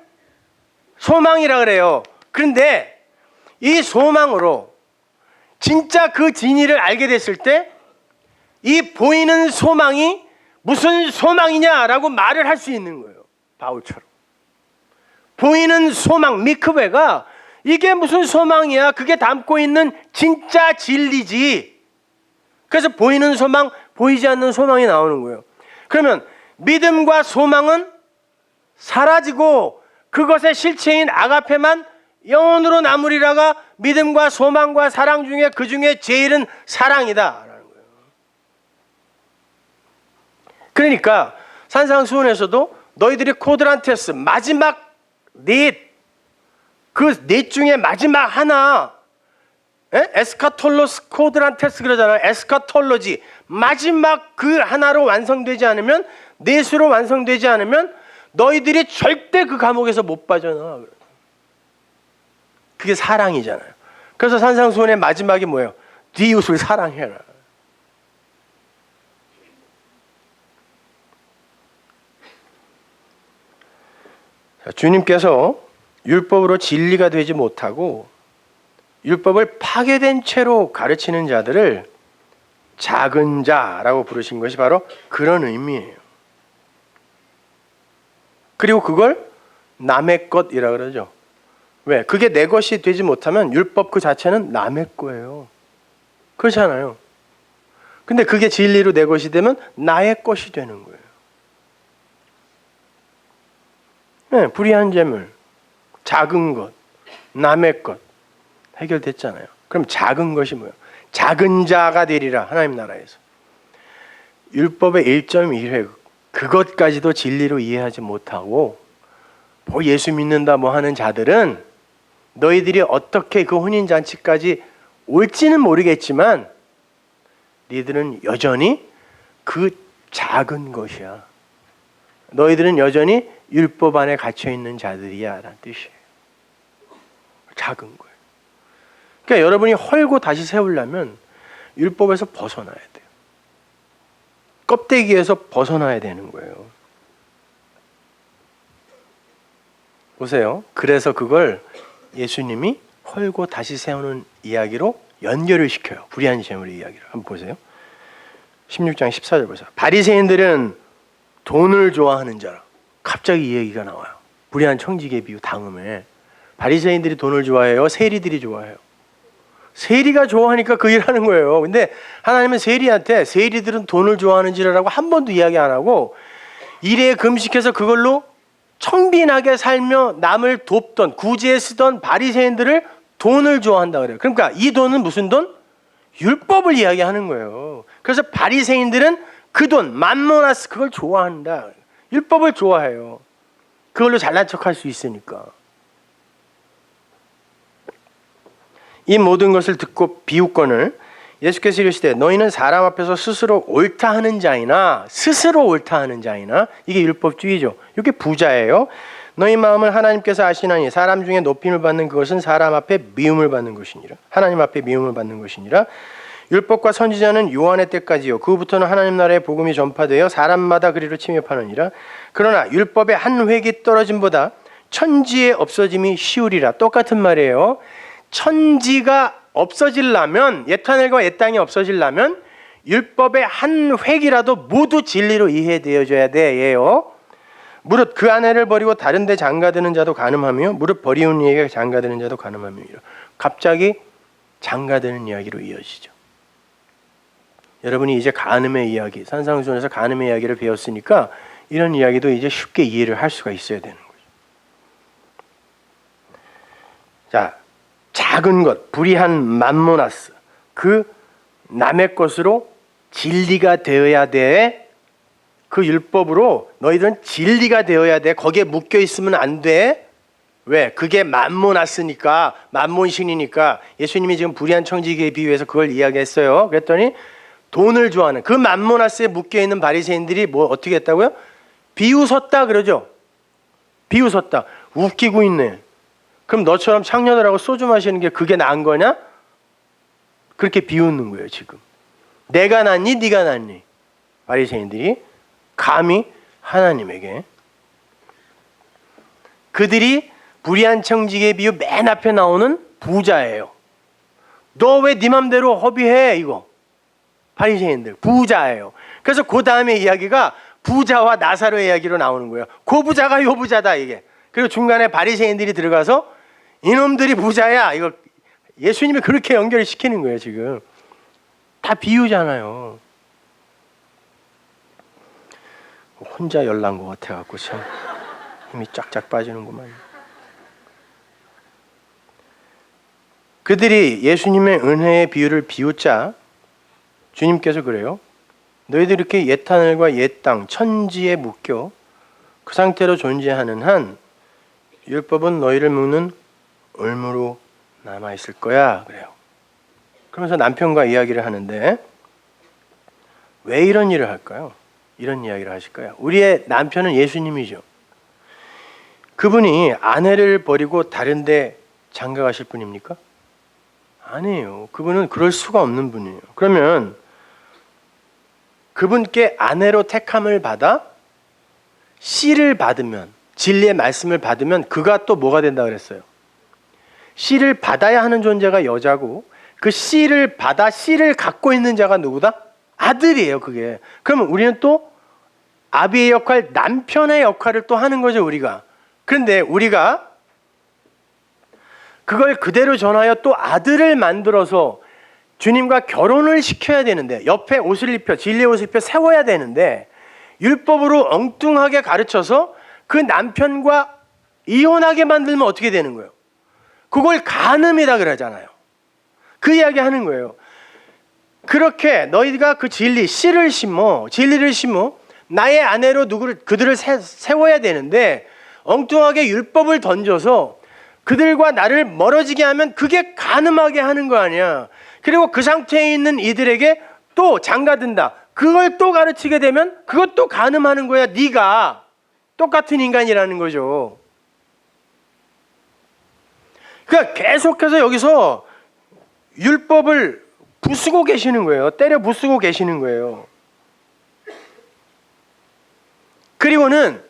소망이라 그래요. 그런데 이 소망으로 진짜 그 진리를 알게 됐을 때 이 보이는 소망이 무슨 소망이냐라고 말을 할 수 있는 거예요. 바울처럼. 보이는 소망, 미크베가 이게 무슨 소망이야? 그게 담고 있는 진짜 진리지. 그래서 보이는 소망, 보이지 않는 소망이 나오는 거예요. 그러면 믿음과 소망은 사라지고 그것의 실체인 아가페만 영원으로 남으리라가 믿음과 소망과 사랑 중에 그 중에 제일은 사랑이다라는 거예요. 그러니까 산상수훈에서도 너희들이 코드란테스 마지막 그 넷 중에 마지막 하나, 에스카톨로스 코드란테스 그러잖아요. 에스카톨로지 마지막 그 하나로 완성되지 않으면, 넷으로 완성되지 않으면 너희들이 절대 그 감옥에서 못 빠져나와. 그게 사랑이잖아요. 그래서 산상수훈의 마지막이 뭐예요? 네 이웃을 사랑해라. 자, 주님께서 율법으로 진리가 되지 못하고 율법을 파괴된 채로 가르치는 자들을 작은 자라고 부르신 것이 바로 그런 의미예요. 그리고 그걸 남의 것이라 그러죠. 왜? 그게 내 것이 되지 못하면 율법 그 자체는 남의 거예요. 그렇잖아요. 근데 그게 진리로 내 것이 되면 나의 것이 되는 거예요. 네, 불의한 재물, 작은 것, 남의 것 해결됐잖아요. 그럼 작은 것이 뭐예요? 작은 자가 되리라, 하나님 나라에서. 율법의 1.1회 그것까지도 진리로 이해하지 못하고 뭐 예수 믿는다 뭐 하는 자들은 너희들이 어떻게 그 혼인잔치까지 올지는 모르겠지만 너희들은 여전히 그 작은 것이야. 너희들은 여전히 율법 안에 갇혀있는 자들이야 라는 뜻이에요. 작은 거예요. 그러니까 여러분이 헐고 다시 세우려면 율법에서 벗어나야 돼요. 껍데기에서 벗어나야 되는 거예요. 보세요. 그래서 그걸 예수님이 헐고 다시 세우는 이야기로 연결을 시켜요. 불의한 재물의 이야기를. 한번 보세요. 16장 14절 보세요. 바리새인들은 돈을 좋아하는 자라. 갑자기 이 얘기가 나와요. 불의한 청지기의 비유 다음에. 바리새인들이 돈을 좋아해요? 세리들이 좋아해요? 세리가 좋아하니까 그 일하는 거예요. 근데 하나님은 세리한테 세리들은 돈을 좋아하는지라고 한 번도 이야기 안 하고 일에 금식해서 그걸로 청빈하게 살며 남을 돕던 구제에 쓰던 바리새인들을 돈을 좋아한다 그래요. 그러니까 이 돈은 무슨 돈? 율법을 이야기하는 거예요. 그래서 바리새인들은 그 돈, 맘모나스 그걸 좋아한다. 율법을 좋아해요. 그걸로 잘난 척할 수 있으니까. 이 모든 것을 듣고 비웃거늘 예수께서 이르시되 너희는 사람 앞에서 스스로 옳다 하는 자이나 이게 율법주의죠. 이게 부자예요. 너희 마음을 하나님께서 아시나니 사람 중에 높임을 받는 그것은 사람 앞에 미움을 받는 것이니라. 하나님 앞에 미움을 받는 것이니라. 율법과 선지자는 요한의 때까지요. 그 후부터는 하나님 나라의 복음이 전파되어 사람마다 그리로 침입하느니라. 그러나 율법의 한 획이 떨어짐보다 천지의 없어짐이 쉬우리라. 똑같은 말이에요. 천지가 없어지려면, 옛하늘과 옛 땅이 없어지려면 율법의 한 획이라도 모두 진리로 이해되어져야 돼요. 무릇 그 아내를 버리고 다른 데 장가드는 자도 간음하며 무릇 버리운 이에게 장가드는 자도 간음하며. 갑자기 장가드는 이야기로 이어지죠. 여러분이 이제 간음의 이야기, 산상수훈에서 간음의 이야기를 배웠으니까 이런 이야기도 이제 쉽게 이해를 할 수가 있어야 되는 거죠. 자, 작은 것, 불의한 맘모나스, 그 남의 것으로 진리가 되어야 돼. 그 율법으로 너희들은 진리가 되어야 돼. 거기에 묶여 있으면 안 돼. 왜? 그게 맘모나스니까, 맘몬신이니까. 예수님이 지금 불의한 청지기에 비유해서 그걸 이야기했어요. 그랬더니 돈을 좋아하는 그 맘모나스에 묶여 있는 바리새인들이 뭐 어떻게 했다고요? 비웃었다 그러죠. 비웃었다. 웃기고 있네. 그럼 너처럼 창녀들하고 소주 마시는 게 그게 나은 거냐? 그렇게 비웃는 거예요 지금. 내가 낫니? 네가 낫니? 바리새인들이 감히 하나님에게. 그들이 불의한 청지기의 비유 맨 앞에 나오는 부자예요. 너 왜 네 맘대로 허비해 이거. 바리새인들 부자예요. 그래서 그 다음에 이야기가 부자와 나사로의 이야기로 나오는 거예요. 그 부자가 요 부자다 이게. 그리고 중간에 바리새인들이 들어가서 이놈들이 부자야 이거. 예수님이 그렇게 연결을 시키는 거예요 지금. 다 비유잖아요. 혼자 열난 것 같아갖고 참 힘이 쫙쫙 빠지는구만. 그들이 예수님의 은혜의 비유를 비웃자 주님께서 그래요. 너희들 이렇게 옛 하늘과 옛 땅 천지에 묶여 그 상태로 존재하는 한 율법은 너희를 묶는 올무로 남아있을 거야 그래요. 그러면서 남편과 이야기를 하는데 왜 이런 일을 할까요? 이런 이야기를 하실까요? 우리의 남편은 예수님이죠. 그분이 아내를 버리고 다른 데 장가 가실 분입니까? 아니에요. 그분은 그럴 수가 없는 분이에요. 그러면 그분께 아내로 택함을 받아 씨를 받으면, 진리의 말씀을 받으면 그가 또 뭐가 된다 그랬어요? 씨를 받아야 하는 존재가 여자고 그 씨를 받아 씨를 갖고 있는 자가 누구다? 아들이에요 그게. 그러면 우리는 또 아비의 역할, 남편의 역할을 또 하는 거죠 우리가. 그런데 우리가 그걸 그대로 전하여 또 아들을 만들어서 주님과 결혼을 시켜야 되는데, 옆에 옷을 입혀 진리의 옷을 입혀 세워야 되는데 율법으로 엉뚱하게 가르쳐서 그 남편과 이혼하게 만들면 어떻게 되는 거예요? 그걸 간음이다 그러잖아요. 그 이야기 하는 거예요. 그렇게 너희가 그 진리를 심어 나의 아내로 그들을 세워야 되는데 엉뚱하게 율법을 던져서 그들과 나를 멀어지게 하면 그게 간음하게 하는 거 아니야. 그리고 그 상태에 있는 이들에게 또 장가든다. 그걸 또 가르치게 되면 그것도 간음하는 거야. 네가 똑같은 인간이라는 거죠. 그러니까 계속해서 여기서 율법을 부수고 계시는 거예요. 때려 부수고 계시는 거예요. 그리고는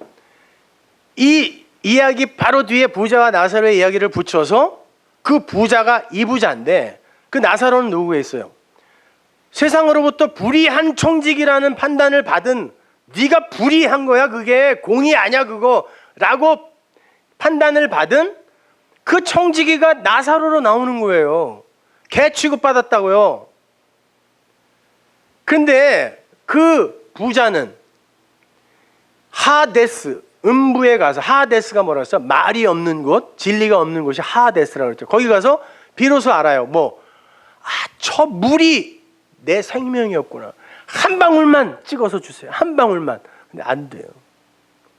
이 이야기 바로 뒤에 부자와 나사로의 이야기를 붙여서 그 부자가 이 부자인데 그 나사로는 누구에 있어요? 세상으로부터 불의한 청직이라는 판단을 받은 네가 불의한 거야. 그게 공의 아니야 그거 라고 판단을 받은 그 청지기가 나사로로 나오는 거예요. 개 취급받았다고요. 근데 그 부자는 하데스, 음부에 가서, 하데스가 뭐라고 했어? 말이 없는 곳, 진리가 없는 곳이 하데스라고 그랬죠. 거기 가서 비로소 알아요. 저 물이 내 생명이었구나. 한 방울만 찍어서 주세요. 한 방울만. 근데 안 돼요.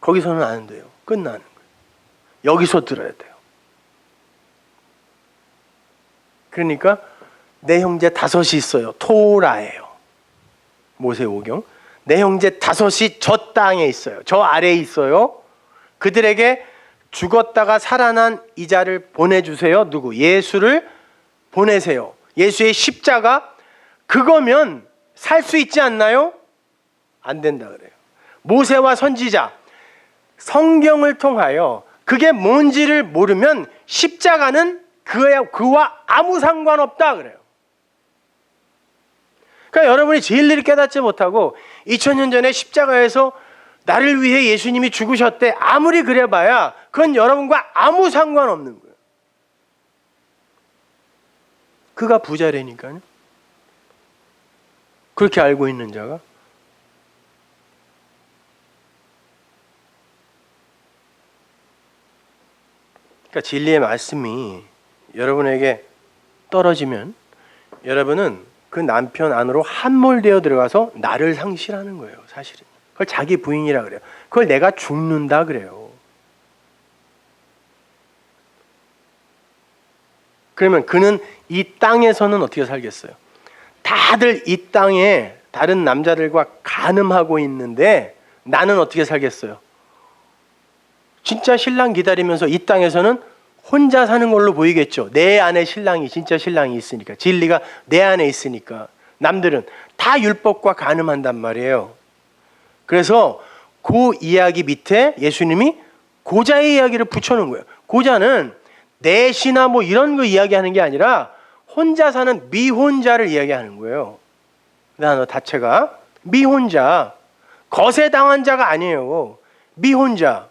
거기서는 안 돼요. 끝나는 거예요. 여기서 들어야 돼요. 그러니까 내 형제 5이 있어요. 토라예요. 모세오경. 내 형제 5이 저 땅에 있어요. 저 아래에 있어요. 그들에게 죽었다가 살아난 이자를 보내주세요. 누구? 예수를 보내세요. 예수의 십자가 그거면 살 수 있지 않나요? 안 된다 그래요. 모세와 선지자 성경을 통하여 그게 뭔지를 모르면 십자가는 그와 아무 상관없다 그래요. 그러니까 여러분이 진리를 깨닫지 못하고 2000년 전에 십자가에서 나를 위해 예수님이 죽으셨대 아무리 그래봐야 그건 여러분과 아무 상관없는 거예요. 그가 부자라니까요. 그렇게 알고 있는 자가. 그러니까 진리의 말씀이 여러분에게 떨어지면 여러분은 그 남편 안으로 함몰되어 들어가서 나를 상실하는 거예요. 사실은 그걸 자기 부인이라 그래요. 그걸 내가 죽는다 그래요. 그러면 그는 이 땅에서는 어떻게 살겠어요? 다들 이 땅에 다른 남자들과 간음하고 있는데 나는 어떻게 살겠어요? 진짜 신랑 기다리면서 이 땅에서는 혼자 사는 걸로 보이겠죠. 내 안에 신랑이 진짜 신랑이 있으니까, 진리가 내 안에 있으니까. 남들은 다 율법과 간음한단 말이에요. 그래서 그 이야기 밑에 예수님이 고자의 이야기를 붙여놓은 거예요. 고자는 내시나 뭐 이런 거 이야기하는 게 아니라 혼자 사는 미혼자를 이야기하는 거예요. 그 단어 자체가 미혼자, 거세당한 자가 아니에요. 미혼자.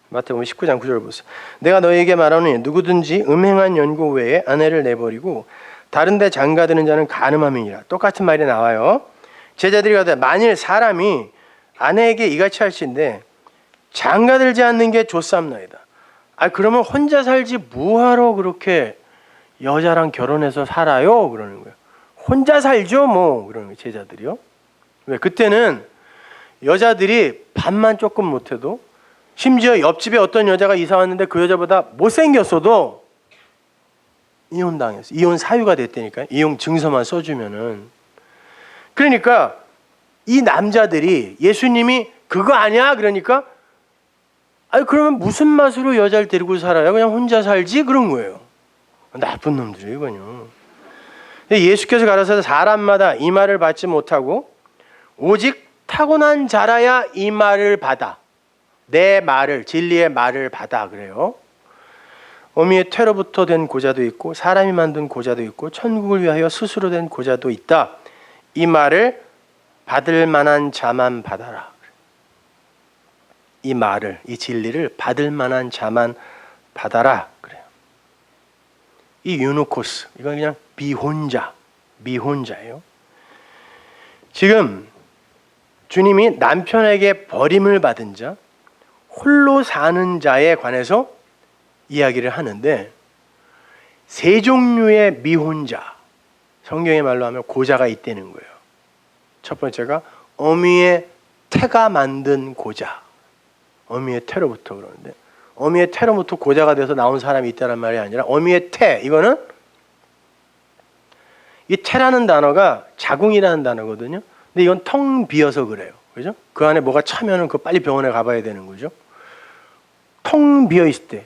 마태복음 19장 9절 보세요. 내가 너희에게 말하노니 누구든지 음행한 연고 외에 아내를 내버리고 다른 데 장가드는 자는 간음함이니라. 똑같은 말이 나와요. 제자들이 가되 만일 사람이 아내에게 이같이 할진대 장가들지 않는 게 좋사옵나이다. 그러면 혼자 살지 뭐하러 그렇게 여자랑 결혼해서 살아요? 그러는 거예요. 혼자 살죠 뭐 그러는 거예요. 제자들이요. 왜? 그때는 여자들이 밥만 조금 못해도 심지어 옆집에 어떤 여자가 이사 왔는데 그 여자보다 못생겼어도 이혼당했어. 이혼 사유가 됐다니까요. 이혼 증서만 써주면은. 그러니까 이 남자들이 예수님이 그거 아니야? 그러니까 그러면 무슨 맛으로 여자를 데리고 살아요? 그냥 혼자 살지? 그런 거예요. 나쁜 놈들이에요, 이건요. 예수께서 가라사대 사람마다 이 말을 받지 못하고 오직 타고난 자라야 이 말을 받아. 내 말을, 진리의 말을 받아 그래요. 어미의 태로부터 된 고자도 있고 사람이 만든 고자도 있고 천국을 위하여 스스로 된 고자도 있다. 이 말을 받을 만한 자만 받아라. 이 말을, 이 진리를 받을 만한 자만 받아라 그래요. 이 유노코스, 이건 그냥 미혼자예요. 지금 주님이 남편에게 버림을 받은 자, 홀로 사는 자에 관해서 이야기를 하는데 세 종류의 미혼자, 성경의 말로 하면 고자가 있다는 거예요. 첫 번째가 어미의 태가 만든 고자, 어미의 태로부터 그러는데 어미의 태로부터 고자가 돼서 나온 사람이 있다는 말이 아니라 어미의 태, 이거는 이 태라는 단어가 자궁이라는 단어거든요. 근데 이건 텅 비어서 그래요. 그죠? 그 안에 뭐가 차면은 그 빨리 병원에 가봐야 되는 거죠. 텅 비어 있을 때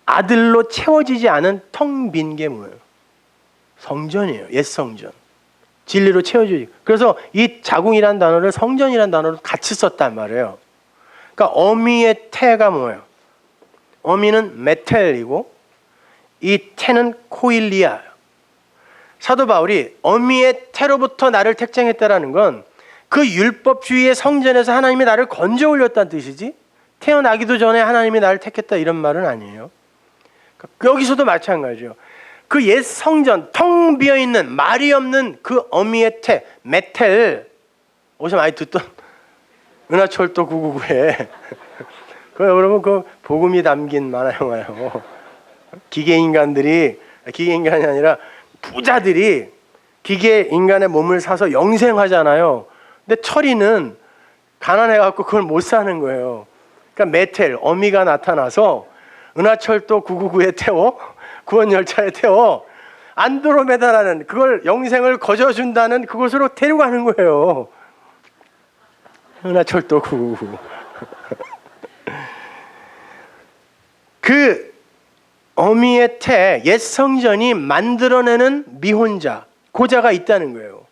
아들로 채워지지 않은 텅 빈 게 뭐예요? 성전이에요. 옛 성전. 진리로 채워주지. 그래서 이 자궁이라는 단어를 성전이라는 단어로 같이 썼단 말이에요. 그러니까 어미의 태가 뭐예요? 어미는 메텔이고 이 태는 코일리아. 사도 바울이 어미의 태로부터 나를 택정했다라는 건 그 율법주의의 성전에서 하나님이 나를 건져 올렸다는 뜻이지, 태어나기도 전에 하나님이 나를 택했다 이런 말은 아니에요. 그러니까 여기서도 마찬가지예요. 그 옛 성전, 텅 비어있는 말이 없는 그 어미의 태, 메텔, 어디서 많이 듣던 은하철도 999에 그 여러분 그 복음이 담긴 만화 영화예요. 기계인간이 아니라 부자들이 기계인간의 몸을 사서 영생하잖아요. 근데 철이는 가난해갖고 그걸 못 사는 거예요. 그러니까 메텔, 어미가 나타나서 은하철도 999에 태워, 구원열차에 태워 안드로메다라는 그걸 영생을 거저준다는 그곳으로 데려가는 거예요. 은하철도 999. 그 어미의 태, 옛 성전이 만들어내는 미혼자, 고자가 있다는 거예요.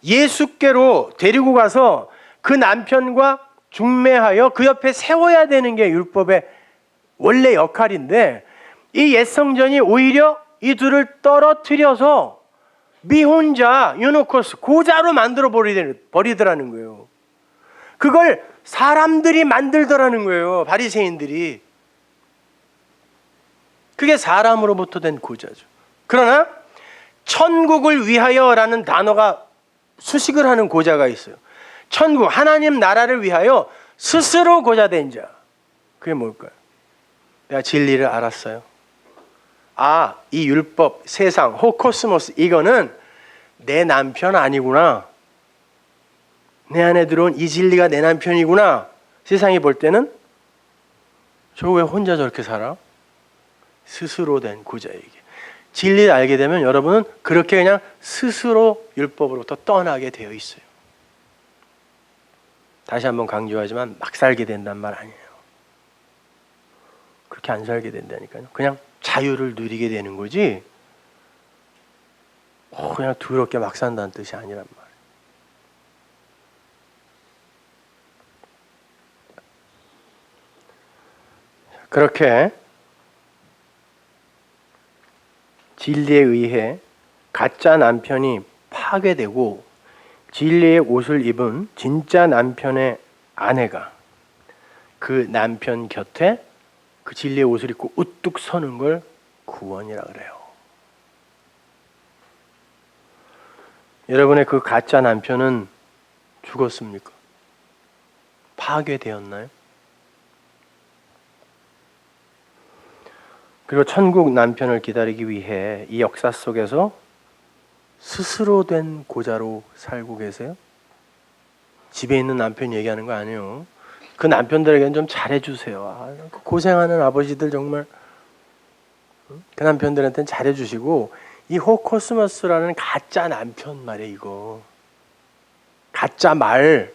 예수께로 데리고 가서 그 남편과 중매하여 그 옆에 세워야 되는 게 율법의 원래 역할인데, 이 옛 성전이 오히려 이 둘을 떨어뜨려서 미혼자, 유노코스, 고자로 만들어 버리더라는 거예요. 그걸 사람들이 만들더라는 거예요. 바리새인들이. 그게 사람으로부터 된 고자죠. 그러나 천국을 위하여라는 단어가 수식을 하는 고자가 있어요. 천국, 하나님 나라를 위하여 스스로 고자된 자. 그게 뭘까요? 내가 진리를 알았어요. 아, 이 율법, 세상, 호코스모스, 이거는 내 남편 아니구나. 내 안에 들어온 이 진리가 내 남편이구나. 세상이 볼 때는 저 왜 혼자 저렇게 살아? 스스로 된 고자에게. 진리를 알게 되면 여러분은 그렇게 그냥 스스로 율법으로부터 떠나게 되어 있어요. 다시 한번 강조하지만 막 살게 된단 말 아니에요. 그렇게 안 살게 된다니까요. 그냥 자유를 누리게 되는 거지 그냥 더럽게 막 산다는 뜻이 아니란 말이에요. 그렇게 진리에 의해 가짜 남편이 파괴되고 진리의 옷을 입은 진짜 남편의 아내가 그 남편 곁에 그 진리의 옷을 입고 우뚝 서는 걸 구원이라 그래요. 여러분의 그 가짜 남편은 죽었습니까? 파괴되었나요? 그리고 천국 남편을 기다리기 위해 이 역사 속에서 스스로 된 고자로 살고 계세요? 집에 있는 남편 얘기하는 거 아니에요. 그 남편들에게는 좀 잘해주세요. 고생하는 아버지들 정말 그 남편들한테는 잘해주시고, 이 호코스모스라는 가짜 남편 말이에요. 이거 가짜 말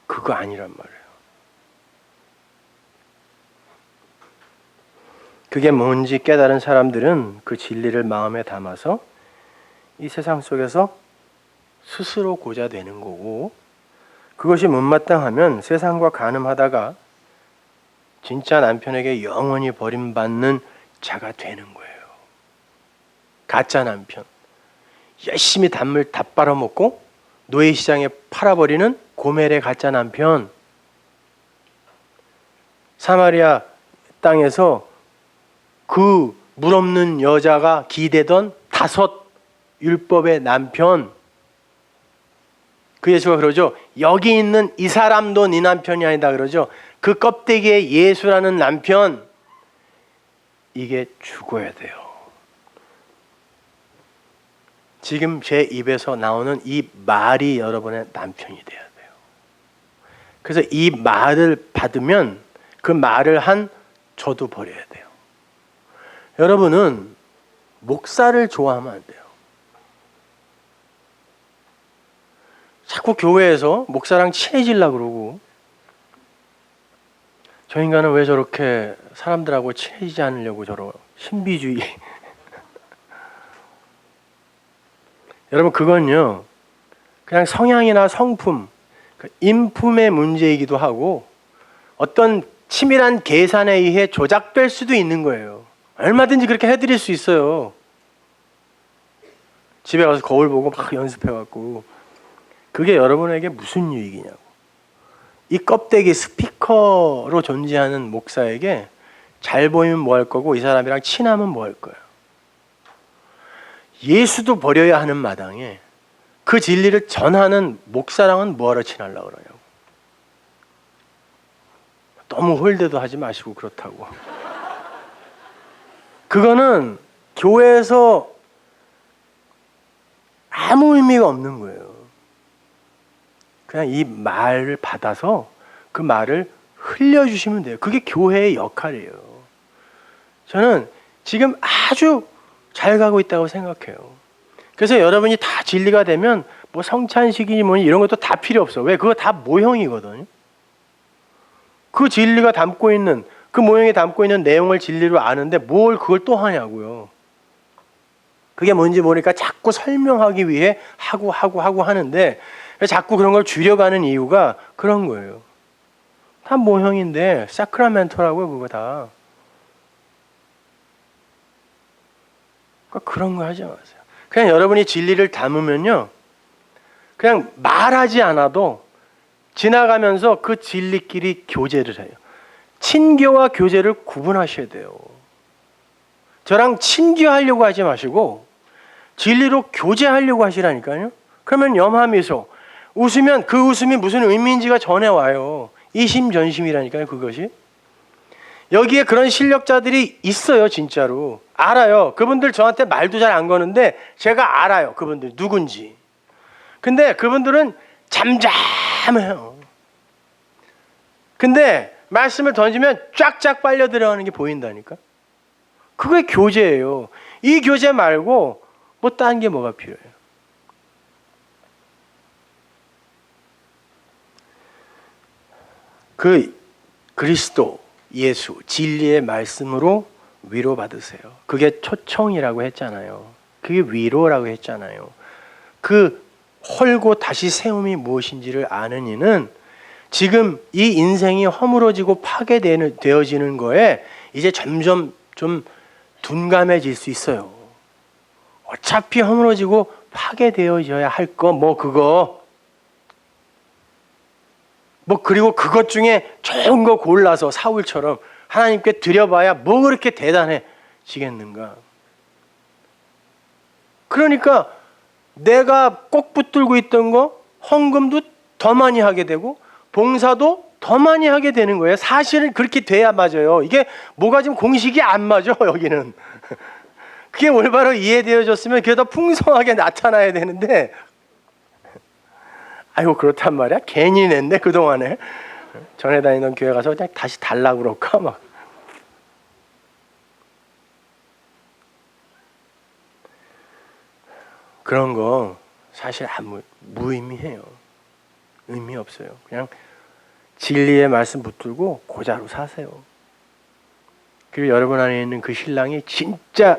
그거 아니란 말이에요. 그게 뭔지 깨달은 사람들은 그 진리를 마음에 담아서 이 세상 속에서 스스로 고자 되는 거고, 그것이 못마땅하면 세상과 간음하다가 진짜 남편에게 영원히 버림받는 자가 되는 거예요. 가짜 남편. 열심히 단물 다 빨아먹고 노예시장에 팔아버리는 고멜의 가짜 남편. 사마리아 땅에서 그 물 없는 여자가 기대던 5 율법의 남편. 그 예수가 그러죠. 여기 있는 이 사람도 네 남편이 아니다 그러죠. 그 껍데기에 예수라는 남편. 이게 죽어야 돼요. 지금 제 입에서 나오는 이 말이 여러분의 남편이 돼야 돼요. 그래서 이 말을 받으면 그 말을 한 저도 버려야 돼요. 여러분은 목사를 좋아하면 안 돼요. 자꾸 교회에서 목사랑 친해지려고 그러고, 저 인간은 왜 저렇게 사람들하고 친해지지 않으려고 저러 신비주의. 여러분, 그건요 그냥 성향이나 성품, 인품의 문제이기도 하고 어떤 치밀한 계산에 의해 조작될 수도 있는 거예요. 얼마든지 그렇게 해드릴 수 있어요. 집에 가서 거울 보고 막 연습해갖고. 그게 여러분에게 무슨 유익이냐고. 이 껍데기 스피커로 존재하는 목사에게 잘 보이면 뭐 할 거고, 이 사람이랑 친하면 뭐 할 거예요. 예수도 버려야 하는 마당에 그 진리를 전하는 목사랑은 뭐하러 친하려고 그러냐고. 너무 홀대도 하지 마시고 그렇다고. 그거는 교회에서 아무 의미가 없는 거예요. 그냥 이 말을 받아서 그 말을 흘려주시면 돼요. 그게 교회의 역할이에요. 저는 지금 아주 잘 가고 있다고 생각해요. 그래서 여러분이 다 진리가 되면 뭐 성찬식이니 뭐니 이런 것도 다 필요 없어. 왜? 그거 다 모형이거든요. 그 진리가 담고 있는, 그 모형에 담고 있는 내용을 진리로 아는데 뭘 그걸 또 하냐고요. 그게 뭔지 모르니까 자꾸 설명하기 위해 하고 하는데, 자꾸 그런 걸 줄여가는 이유가 그런 거예요. 다 모형인데 사크라멘토라고요, 그거 다. 그러니까 그런 거 하지 마세요. 그냥 여러분이 진리를 담으면요, 그냥 말하지 않아도 지나가면서 그 진리끼리 교제를 해요. 친교와 교제를 구분하셔야 돼요. 저랑 친교하려고 하지 마시고 진리로 교제하려고 하시라니까요. 그러면 염하미소, 웃으면 그 웃음이 무슨 의미인지가 전해 와요. 이심전심이라니까요, 그것이. 여기에 그런 실력자들이 있어요, 진짜로. 알아요. 그분들 저한테 말도 잘 안 거는데 제가 알아요, 그분들 누군지. 근데 그분들은 잠잠해요. 근데 말씀을 던지면 쫙쫙 빨려 들어가는 게 보인다니까. 그게 교제예요. 이 교제 말고 뭐 딴 게 뭐가 필요해요. 그 그리스도 예수 진리의 말씀으로 위로받으세요. 그게 초청이라고 했잖아요. 그게 위로라고 했잖아요. 그 헐고 다시 세움이 무엇인지를 아는 이는 지금 이 인생이 허물어지고 파괴되어지는 거에 이제 점점 좀 둔감해질 수 있어요. 어차피 허물어지고 파괴되어져야 할 거 뭐 그거 뭐 그리고 그것 중에 좋은 거 골라서 사울처럼 하나님께 드려봐야 뭐 그렇게 대단해지겠는가. 그러니까 내가 꼭 붙들고 있던 거 헌금도 더 많이 하게 되고 봉사도 더 많이 하게 되는 거예요. 사실은 그렇게 돼야 맞아요. 이게 뭐가 지금 공식이 안 맞아 여기는. 그게 올바로 이해되어졌으면 그게 더 풍성하게 나타나야 되는데, 아이고 그렇단 말이야. 괜히 냈네 그동안에. 전에 다니던 교회 가서 그냥 다시 달라고 그럴까 막. 그런 거 사실 아무 무의미해요. 의미 없어요. 그냥 진리의 말씀 붙들고 고자로 사세요. 그리고 여러분 안에 있는 그 신랑이 진짜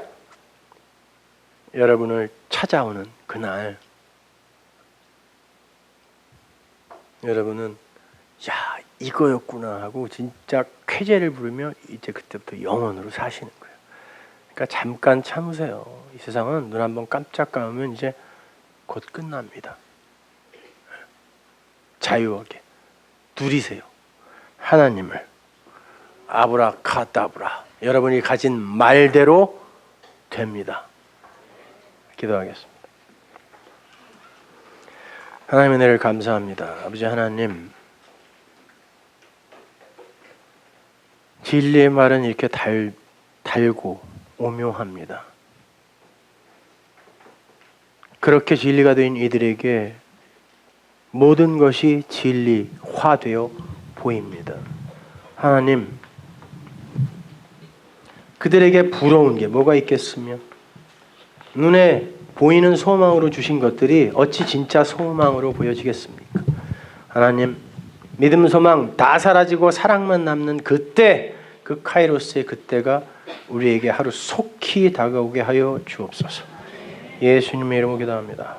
여러분을 찾아오는 그날 여러분은 야 이거였구나 하고 진짜 쾌재를 부르며 이제 그때부터 영원으로 사시는 거예요. 그러니까 잠깐 참으세요. 이 세상은 눈 한번 깜짝 감으면 이제 곧 끝납니다. 자유하게 누리세요. 하나님을 아브라카다브라 여러분이 가진 말대로 됩니다. 기도하겠습니다. 하나님의 은혜를 감사합니다. 아버지 하나님, 진리의 말은 이렇게 달고 오묘합니다. 그렇게 진리가 된 이들에게 모든 것이 진리화되어 보입니다. 하나님, 그들에게 부러운 게 뭐가 있겠으며 눈에 보이는 소망으로 주신 것들이 어찌 진짜 소망으로 보여지겠습니까? 하나님, 믿음 소망 다 사라지고 사랑만 남는 그때, 그 카이로스의 그때가 우리에게 하루 속히 다가오게 하여 주옵소서. 예수님의 이름으로 기도합니다.